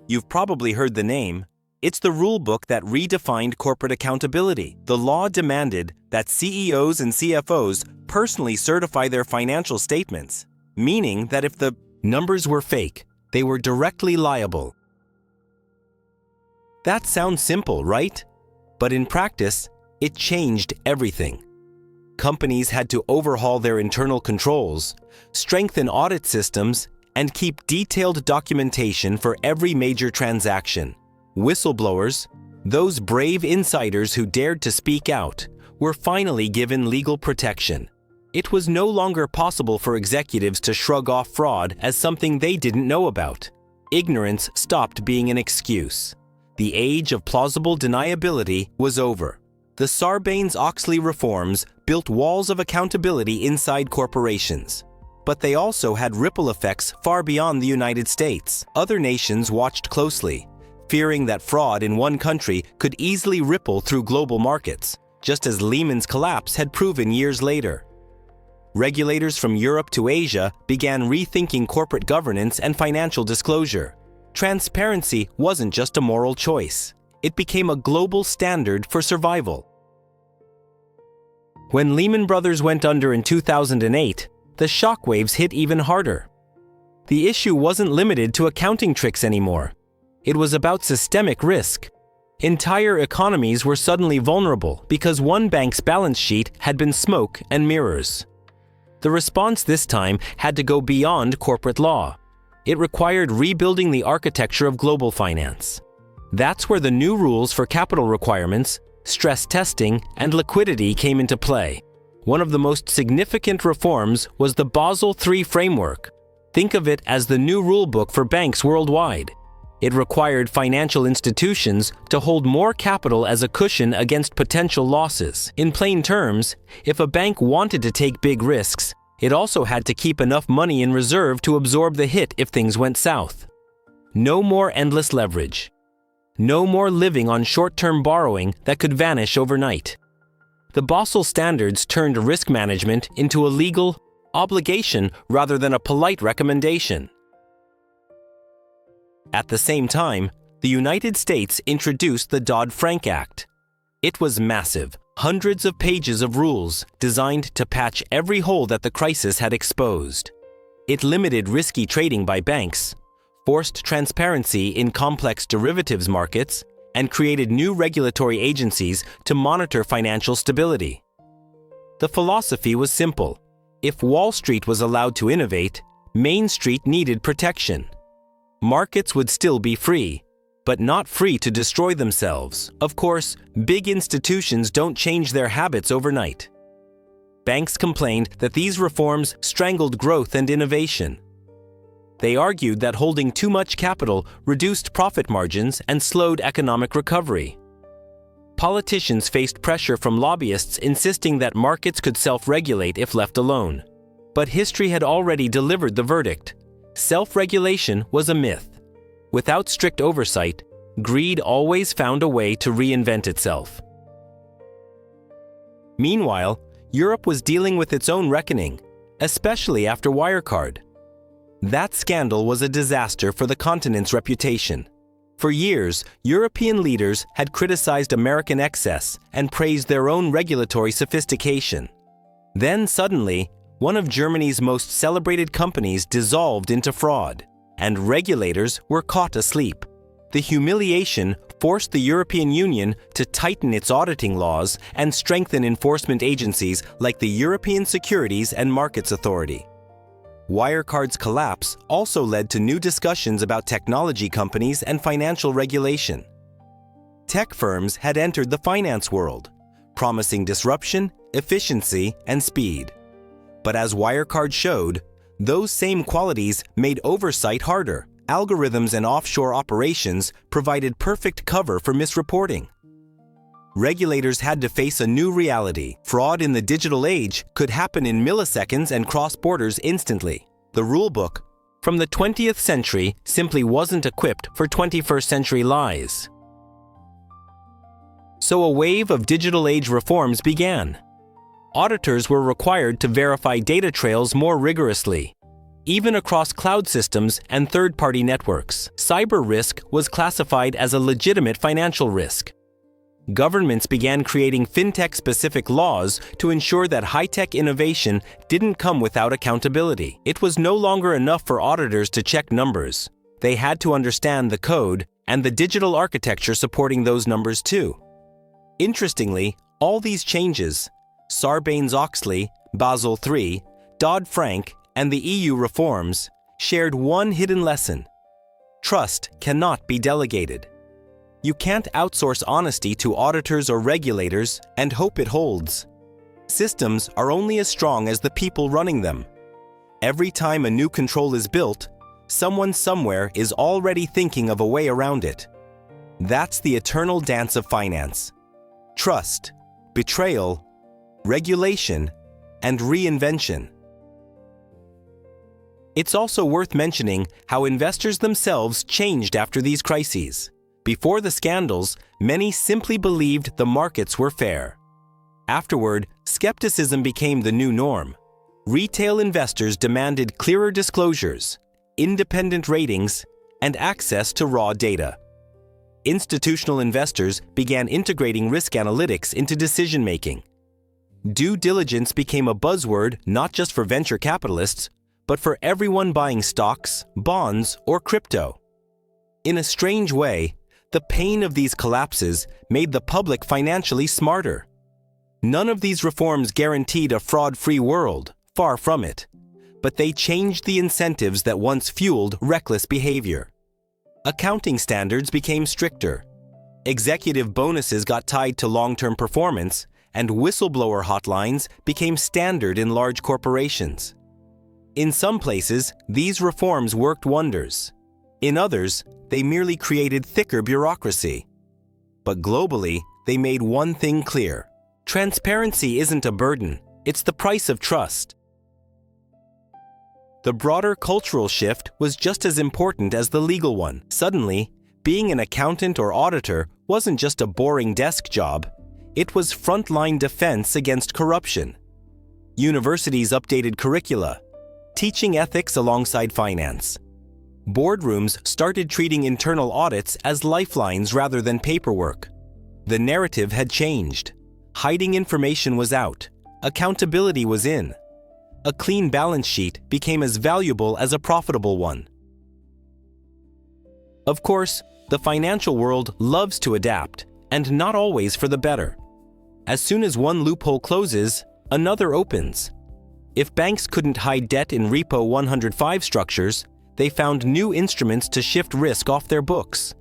You've probably heard the name. It's the rulebook that redefined corporate accountability. The law demanded that CEOs and CFOs personally certify their financial statements, meaning that if the numbers were fake, They were directly liable. That sounds simple, right? But in practice, it changed everything. Companies had to overhaul their internal controls, strengthen audit systems, and keep detailed documentation for every major transaction. Whistleblowers, those brave insiders who dared to speak out, were finally given legal protection. It was no longer possible for executives to shrug off fraud as something they didn't know about. Ignorance stopped being an excuse. The age of plausible deniability was over. The Sarbanes-Oxley reforms built walls of accountability inside corporations. But they also had ripple effects far beyond the United States. Other nations watched closely, fearing that fraud in one country could easily ripple through global markets, just as Lehman's collapse had proven years later. Regulators from Europe to Asia began rethinking corporate governance and financial disclosure. Transparency wasn't just a moral choice. It became a global standard for survival. When Lehman Brothers went under in 2008, the shockwaves hit even harder. The issue wasn't limited to accounting tricks anymore. It was about systemic risk. Entire economies were suddenly vulnerable because one bank's balance sheet had been smoke and mirrors. The response this time had to go beyond corporate law. It required rebuilding the architecture of global finance. That's where the new rules for capital requirements, stress testing, and liquidity came into play. One of the most significant reforms was the Basel III framework. Think of it as the new rulebook for banks worldwide. It required financial institutions to hold more capital as a cushion against potential losses. In plain terms, if a bank wanted to take big risks, it also had to keep enough money in reserve to absorb the hit if things went south. No more endless leverage. No more living on short-term borrowing that could vanish overnight. The Basel standards turned risk management into a legal obligation rather than a polite recommendation. At the same time, the United States introduced the Dodd-Frank Act. It was massive, hundreds of pages of rules designed to patch every hole that the crisis had exposed. It limited risky trading by banks, forced transparency in complex derivatives markets, and created new regulatory agencies to monitor financial stability. The philosophy was simple. If Wall Street was allowed to innovate, Main Street needed protection. Markets would still be free, but not free to destroy themselves. Of course, big institutions don't change their habits overnight. Banks complained that these reforms strangled growth and innovation. They argued that holding too much capital reduced profit margins and slowed economic recovery. Politicians faced pressure from lobbyists insisting that markets could self-regulate if left alone. But history had already delivered the verdict. Self-regulation was a myth. Without strict oversight, greed always found a way to reinvent itself. Meanwhile, Europe was dealing with its own reckoning, especially after Wirecard. That scandal was a disaster for the continent's reputation. For years, European leaders had criticized American excess and praised their own regulatory sophistication. Then suddenly, one of Germany's most celebrated companies dissolved into fraud, and regulators were caught asleep. The humiliation forced the European Union to tighten its auditing laws and strengthen enforcement agencies like the European Securities and Markets Authority. Wirecard's collapse also led to new discussions about technology companies and financial regulation. Tech firms had entered the finance world, promising disruption, efficiency, and speed. But as Wirecard showed, those same qualities made oversight harder. Algorithms and offshore operations provided perfect cover for misreporting. Regulators had to face a new reality. Fraud in the digital age could happen in milliseconds and cross borders instantly. The rulebook from the 20th century simply wasn't equipped for 21st century lies. So a wave of digital age reforms began. Auditors were required to verify data trails more rigorously, even across cloud systems and third-party networks. Cyber risk was classified as a legitimate financial risk. Governments began creating fintech-specific laws to ensure that high-tech innovation didn't come without accountability. It was no longer enough for auditors to check numbers. They had to understand the code and the digital architecture supporting those numbers too. Interestingly, all these changes, Sarbanes-Oxley, Basel III, Dodd-Frank, and the EU reforms, shared one hidden lesson. Trust cannot be delegated. You can't outsource honesty to auditors or regulators and hope it holds. Systems are only as strong as the people running them. Every time a new control is built, someone somewhere is already thinking of a way around it. That's the eternal dance of finance. Trust, betrayal, regulation, and reinvention. It's also worth mentioning how investors themselves changed after these crises. Before the scandals, many simply believed the markets were fair. Afterward, skepticism became the new norm. Retail investors demanded clearer disclosures, independent ratings, and access to raw data. Institutional investors began integrating risk analytics into decision-making. Due diligence became a buzzword not just for venture capitalists, but for everyone buying stocks, bonds, or crypto. In a strange way, the pain of these collapses made the public financially smarter. None of these reforms guaranteed a fraud-free world, far from it, but they changed the incentives that once fueled reckless behavior. Accounting standards became stricter. Executive bonuses got tied to long-term performance, and whistleblower hotlines became standard in large corporations. In some places, these reforms worked wonders. In others, they merely created thicker bureaucracy. But globally, they made one thing clear. Transparency isn't a burden, it's the price of trust. The broader cultural shift was just as important as the legal one. Suddenly, being an accountant or auditor wasn't just a boring desk job, it was frontline defense against corruption. Universities updated curricula, teaching ethics alongside finance. Boardrooms started treating internal audits as lifelines rather than paperwork. The narrative had changed. Hiding information was out. Accountability was in. A clean balance sheet became as valuable as a profitable one. Of course, the financial world loves to adapt, and not always for the better. As soon as one loophole closes, another opens. If banks couldn't hide debt in Repo 105 structures, they found new instruments to shift risk off their books.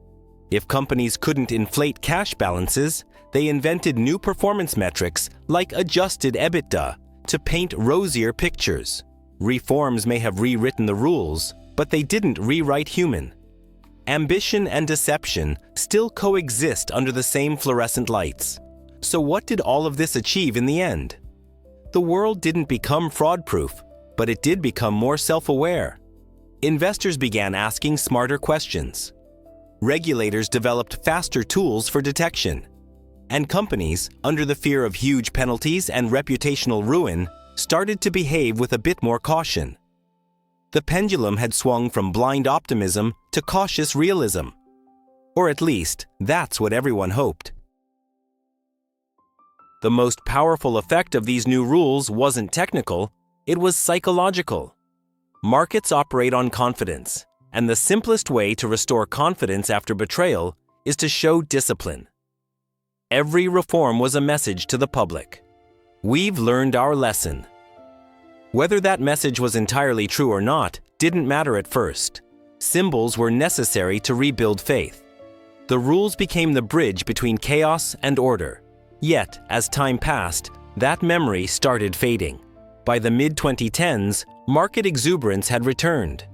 If companies couldn't inflate cash balances, they invented new performance metrics like adjusted EBITDA to paint rosier pictures. Reforms may have rewritten the rules, but they didn't rewrite human. Ambition and deception still coexist under the same fluorescent lights. So what did all of this achieve in the end? The world didn't become fraud-proof, but it did become more self-aware. Investors began asking smarter questions. Regulators developed faster tools for detection. And companies, under the fear of huge penalties and reputational ruin, started to behave with a bit more caution. The pendulum had swung from blind optimism to cautious realism. Or at least, that's what everyone hoped. The most powerful effect of these new rules wasn't technical, it was psychological. Markets operate on confidence, and the simplest way to restore confidence after betrayal is to show discipline. Every reform was a message to the public. We've learned our lesson. Whether that message was entirely true or not didn't matter at first. Symbols were necessary to rebuild faith. The rules became the bridge between chaos and order. Yet, as time passed, that memory started fading. By the mid-2010s, market exuberance had returned.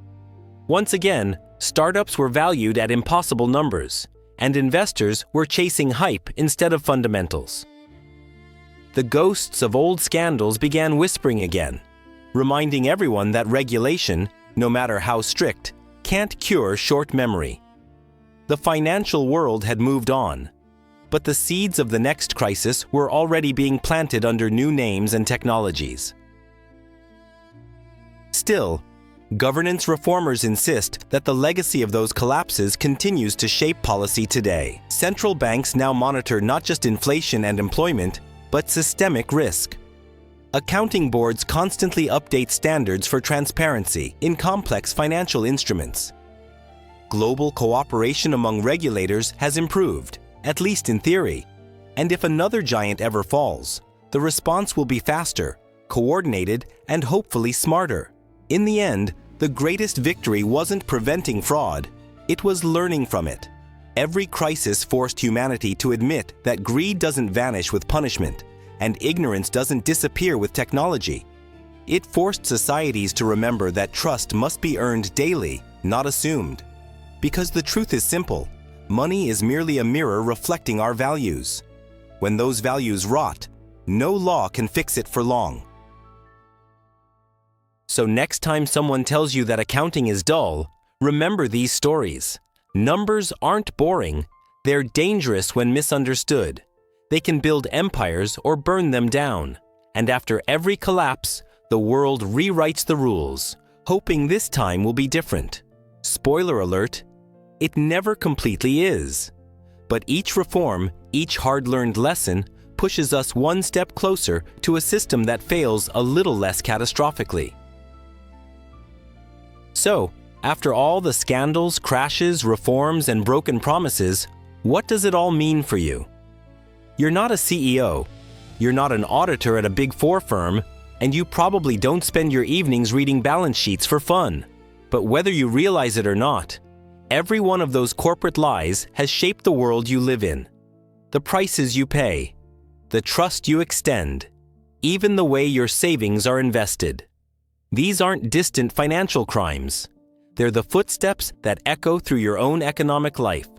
Once again, startups were valued at impossible numbers, and investors were chasing hype instead of fundamentals. The ghosts of old scandals began whispering again, reminding everyone that regulation, no matter how strict, can't cure short memory. The financial world had moved on, but the seeds of the next crisis were already being planted under new names and technologies. Still, governance reformers insist that the legacy of those collapses continues to shape policy today. Central banks now monitor not just inflation and employment, but systemic risk. Accounting boards constantly update standards for transparency in complex financial instruments. global cooperation among regulators has improved, at least in theory. And if another giant ever falls, the response will be faster, coordinated, and hopefully smarter. In the end, the greatest victory wasn't preventing fraud, it was learning from it. Every crisis forced humanity to admit that greed doesn't vanish with punishment, and ignorance doesn't disappear with technology. It forced societies to remember that trust must be earned daily, not assumed. Because the truth is simple, money is merely a mirror reflecting our values. When those values rot, no law can fix it for long. So next time someone tells you that accounting is dull, remember these stories. Numbers aren't boring, they're dangerous when misunderstood. They can build empires or burn them down. And after every collapse, the world rewrites the rules, hoping this time will be different. Spoiler alert, it never completely is. But each reform, each hard-learned lesson, pushes us one step closer to a system that fails a little less catastrophically. So, after all the scandals, crashes, reforms, and broken promises, what does it all mean for you? You're not a CEO, you're not an auditor at a Big Four firm, and you probably don't spend your evenings reading balance sheets for fun. But whether you realize it or not, every one of those corporate lies has shaped the world you live in. The prices you pay, the trust you extend, even the way your savings are invested. These aren't distant financial crimes. They're the footsteps that echo through your own economic life.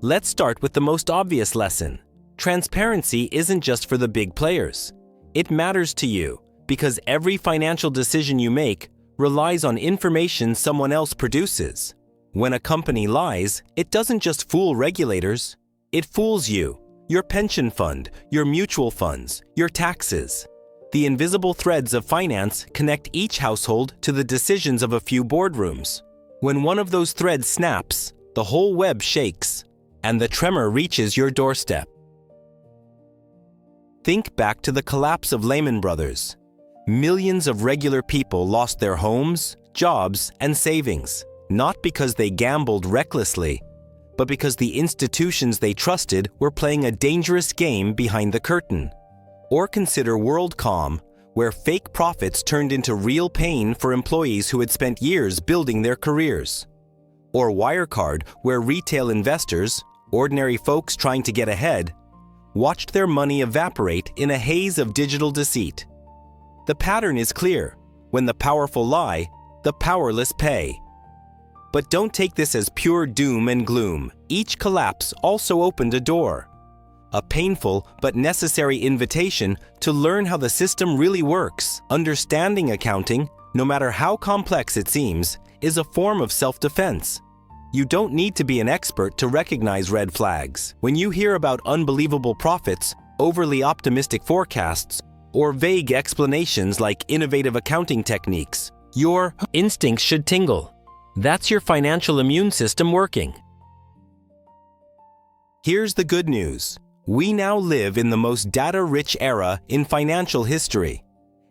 Let's start with the most obvious lesson. Transparency isn't just for the big players. It matters to you because every financial decision you make relies on information someone else produces. When a company lies, it doesn't just fool regulators. It fools you, your pension fund, your mutual funds, your taxes. The invisible threads of finance connect each household to the decisions of a few boardrooms. When one of those threads snaps, the whole web shakes, and the tremor reaches your doorstep. Think back to the collapse of Lehman Brothers. Millions of regular people lost their homes, jobs, and savings, not because they gambled recklessly, but because the institutions they trusted were playing a dangerous game behind the curtain. Or consider WorldCom, where fake profits turned into real pain for employees who had spent years building their careers. Or Wirecard, where retail investors, ordinary folks trying to get ahead, watched their money evaporate in a haze of digital deceit. The pattern is clear. When the powerful lie, the powerless pay. But don't take this as pure doom and gloom. Each collapse also opened a door. A painful but necessary invitation to learn how the system really works. Understanding accounting, no matter how complex it seems, is a form of self-defense. You don't need to be an expert to recognize red flags. When you hear about unbelievable profits, overly optimistic forecasts, or vague explanations like innovative accounting techniques, your instincts should tingle. That's your financial immune system working. Here's the good news. We now live in the most data-rich era in financial history.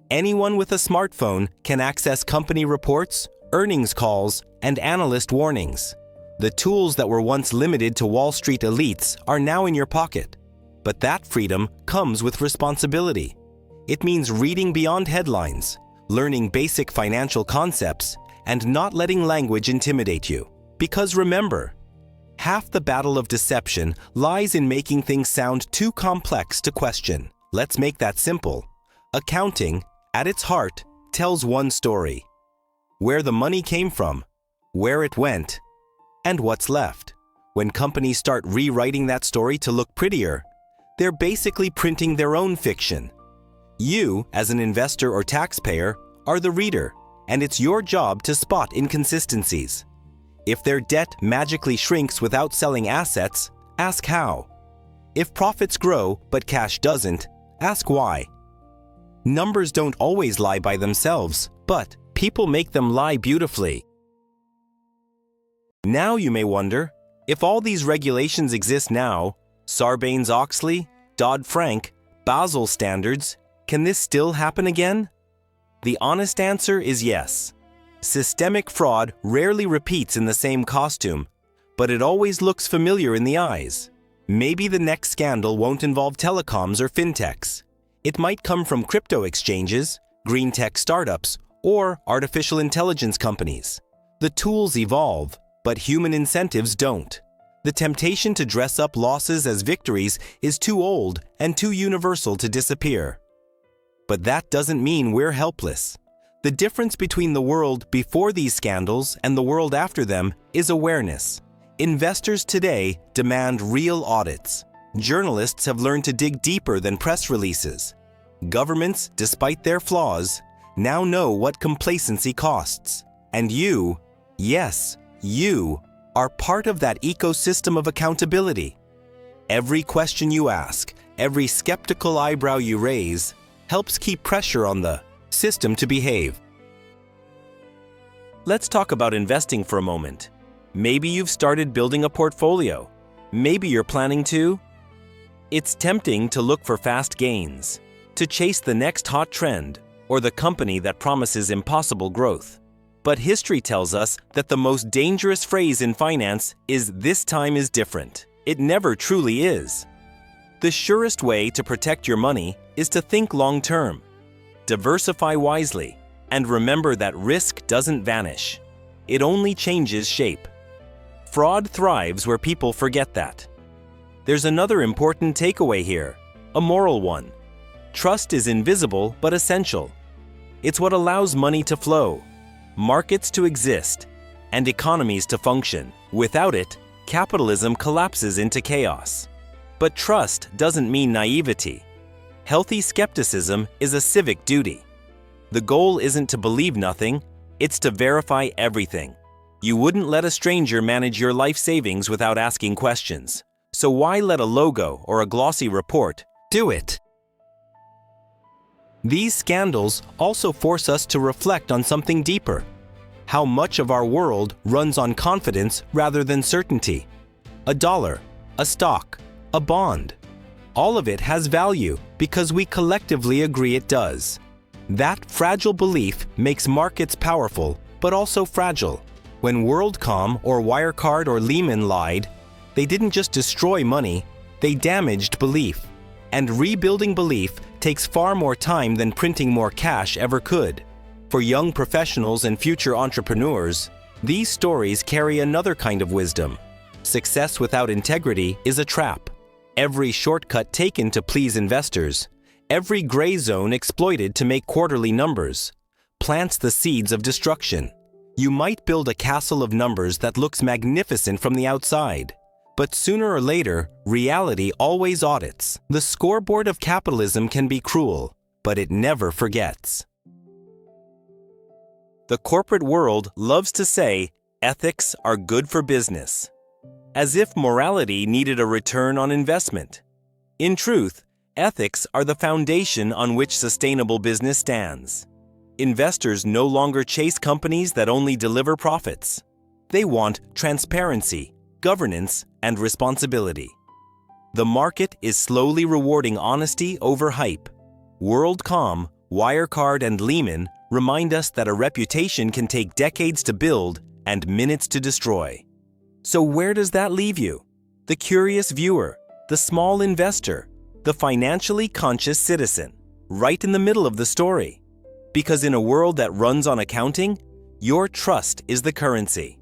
Anyone with a smartphone can access company reports, earnings calls, and analyst warnings. The tools that were once limited to Wall Street elites are now in your pocket. But that freedom comes with responsibility. It means reading beyond headlines, learning basic financial concepts, and not letting language intimidate you. Because remember, half the battle of deception lies in making things sound too complex to question. Let's make that simple. Accounting, at its heart, tells one story: where the money came from, where it went, and what's left. When companies start rewriting that story to look prettier, they're basically printing their own fiction. You, as an investor or taxpayer, are the reader, and it's your job to spot inconsistencies. If their debt magically shrinks without selling assets, ask how. If profits grow but cash doesn't, ask why. Numbers don't always lie by themselves, but people make them lie beautifully. Now you may wonder, if all these regulations exist now, Sarbanes-Oxley, Dodd-Frank, Basel standards, can this still happen again? The honest answer is yes. Systemic fraud rarely repeats in the same costume, but it always looks familiar in the eyes. Maybe the next scandal won't involve telecoms or fintechs. It might come from crypto exchanges, green tech startups, or artificial intelligence companies. The tools evolve, but human incentives don't. The temptation to dress up losses as victories is too old and too universal to disappear. But that doesn't mean we're helpless. The difference between the world before these scandals and the world after them is awareness. Investors today demand real audits. Journalists have learned to dig deeper than press releases. Governments, despite their flaws, now know what complacency costs. And you, yes, you, are part of that ecosystem of accountability. Every question you ask, every skeptical eyebrow you raise, helps keep pressure on the system to behave. Let's talk about investing for a moment. Maybe you've started building a portfolio. Maybe you're planning to. It's tempting to look for fast gains, to chase the next hot trend or the company that promises impossible growth. But history tells us that the most dangerous phrase in finance is "this time is different." It never truly is. The surest way to protect your money is to think long-term. Diversify wisely, and remember that risk doesn't vanish. It only changes shape. Fraud thrives where people forget that. There's another important takeaway here, a moral one. Trust is invisible but essential. It's what allows money to flow, markets to exist, and economies to function. Without it, capitalism collapses into chaos. But trust doesn't mean naivety. Healthy skepticism is a civic duty. The goal isn't to believe nothing, it's to verify everything. You wouldn't let a stranger manage your life savings without asking questions. So why let a logo or a glossy report do it? These scandals also force us to reflect on something deeper. How much of our world runs on confidence rather than certainty? A dollar, a stock, a bond. All of it has value because we collectively agree it does. That fragile belief makes markets powerful, but also fragile. When WorldCom or Wirecard or Lehman lied, they didn't just destroy money, they damaged belief. And rebuilding belief takes far more time than printing more cash ever could. For young professionals and future entrepreneurs, these stories carry another kind of wisdom. Success without integrity is a trap. Every shortcut taken to please investors, every gray zone exploited to make quarterly numbers, plants the seeds of destruction. You might build a castle of numbers that looks magnificent from the outside, but sooner or later, reality always audits. The scoreboard of capitalism can be cruel, but it never forgets. The corporate world loves to say, ethics are good for business, as if morality needed a return on investment. In truth, ethics are the foundation on which sustainable business stands. Investors no longer chase companies that only deliver profits. They want transparency, governance, and responsibility. The market is slowly rewarding honesty over hype. WorldCom, Wirecard, and Lehman remind us that a reputation can take decades to build and minutes to destroy. So where does that leave you? The curious viewer, the small investor, the financially conscious citizen, right in the middle of the story. Because in a world that runs on accounting, your trust is the currency.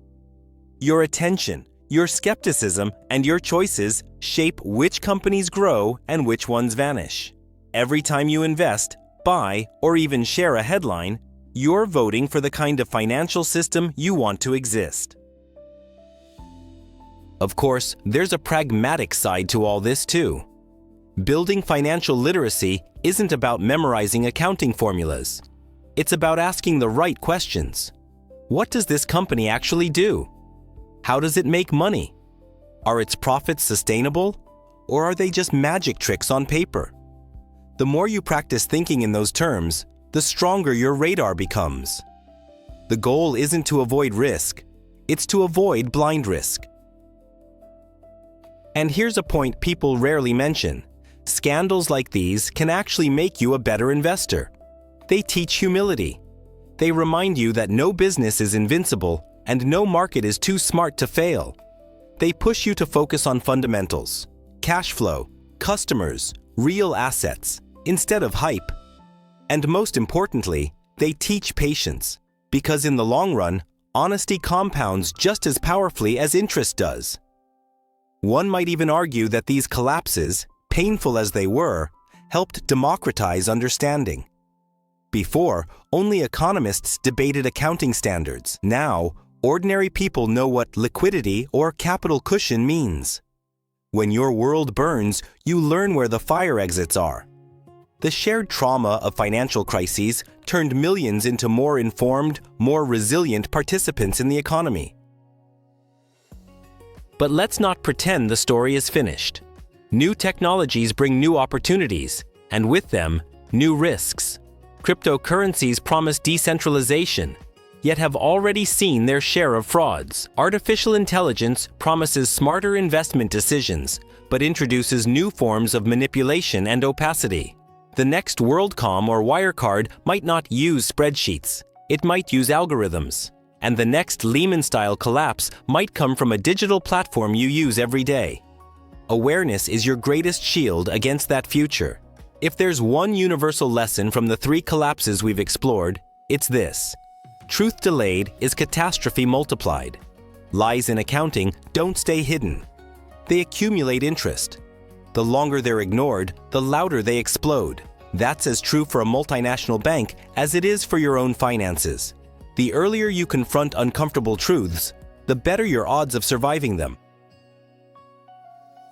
Your attention, your skepticism, and your choices shape which companies grow and which ones vanish. Every time you invest, buy, or even share a headline, you're voting for the kind of financial system you want to exist. Of course, there's a pragmatic side to all this too. Building financial literacy isn't about memorizing accounting formulas. It's about asking the right questions. What does this company actually do? How does it make money? Are its profits sustainable? Or are they just magic tricks on paper? The more you practice thinking in those terms, the stronger your radar becomes. The goal isn't to avoid risk, it's to avoid blind risk. And here's a point people rarely mention. Scandals like these can actually make you a better investor. They teach humility. They remind you that no business is invincible and no market is too smart to fail. They push you to focus on fundamentals, cash flow, customers, real assets, instead of hype. And most importantly, they teach patience, because in the long run, honesty compounds just as powerfully as interest does. One might even argue that these collapses, painful as they were, helped democratize understanding. Before, only economists debated accounting standards. Now, ordinary people know what liquidity or capital cushion means. When your world burns, you learn where the fire exits are. The shared trauma of financial crises turned millions into more informed, more resilient participants in the economy. But let's not pretend the story is finished. New technologies bring new opportunities, and with them, new risks. Cryptocurrencies promise decentralization, yet have already seen their share of frauds. Artificial intelligence promises smarter investment decisions, but introduces new forms of manipulation and opacity. The next WorldCom or Wirecard might not use spreadsheets. It might use algorithms. And the next Lehman-style collapse might come from a digital platform you use every day. Awareness is your greatest shield against that future. If there's one universal lesson from the 3 collapses we've explored, it's this: truth delayed is catastrophe multiplied. Lies in accounting don't stay hidden. They accumulate interest. The longer they're ignored, the louder they explode. That's as true for a multinational bank as it is for your own finances. The earlier you confront uncomfortable truths, the better your odds of surviving them.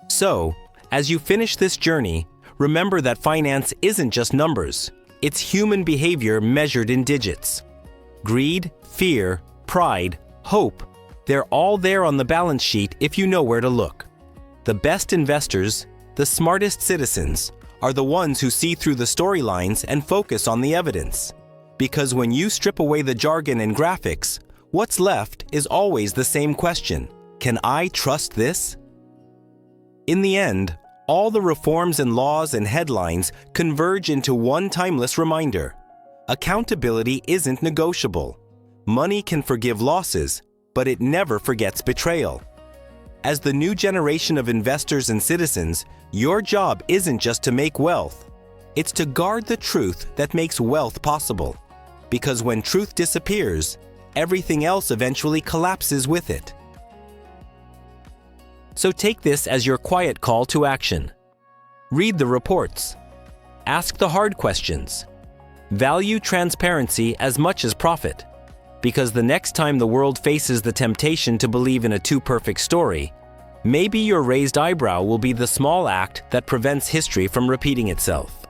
So, as you finish this journey, remember that finance isn't just numbers. It's human behavior measured in digits. Greed, fear, pride, hope, they're all there on the balance sheet if you know where to look. The best investors, the smartest citizens, are the ones who see through the storylines and focus on the evidence. Because when you strip away the jargon and graphics, what's left is always the same question: can I trust this? In the end, all the reforms and laws and headlines converge into one timeless reminder: accountability isn't negotiable. Money can forgive losses, but it never forgets betrayal. As the new generation of investors and citizens, your job isn't just to make wealth. It's to guard the truth that makes wealth possible. Because when truth disappears, everything else eventually collapses with it. So take this as your quiet call to action. Read the reports. Ask the hard questions. Value transparency as much as profit. Because the next time the world faces the temptation to believe in a too-perfect story, maybe your raised eyebrow will be the small act that prevents history from repeating itself.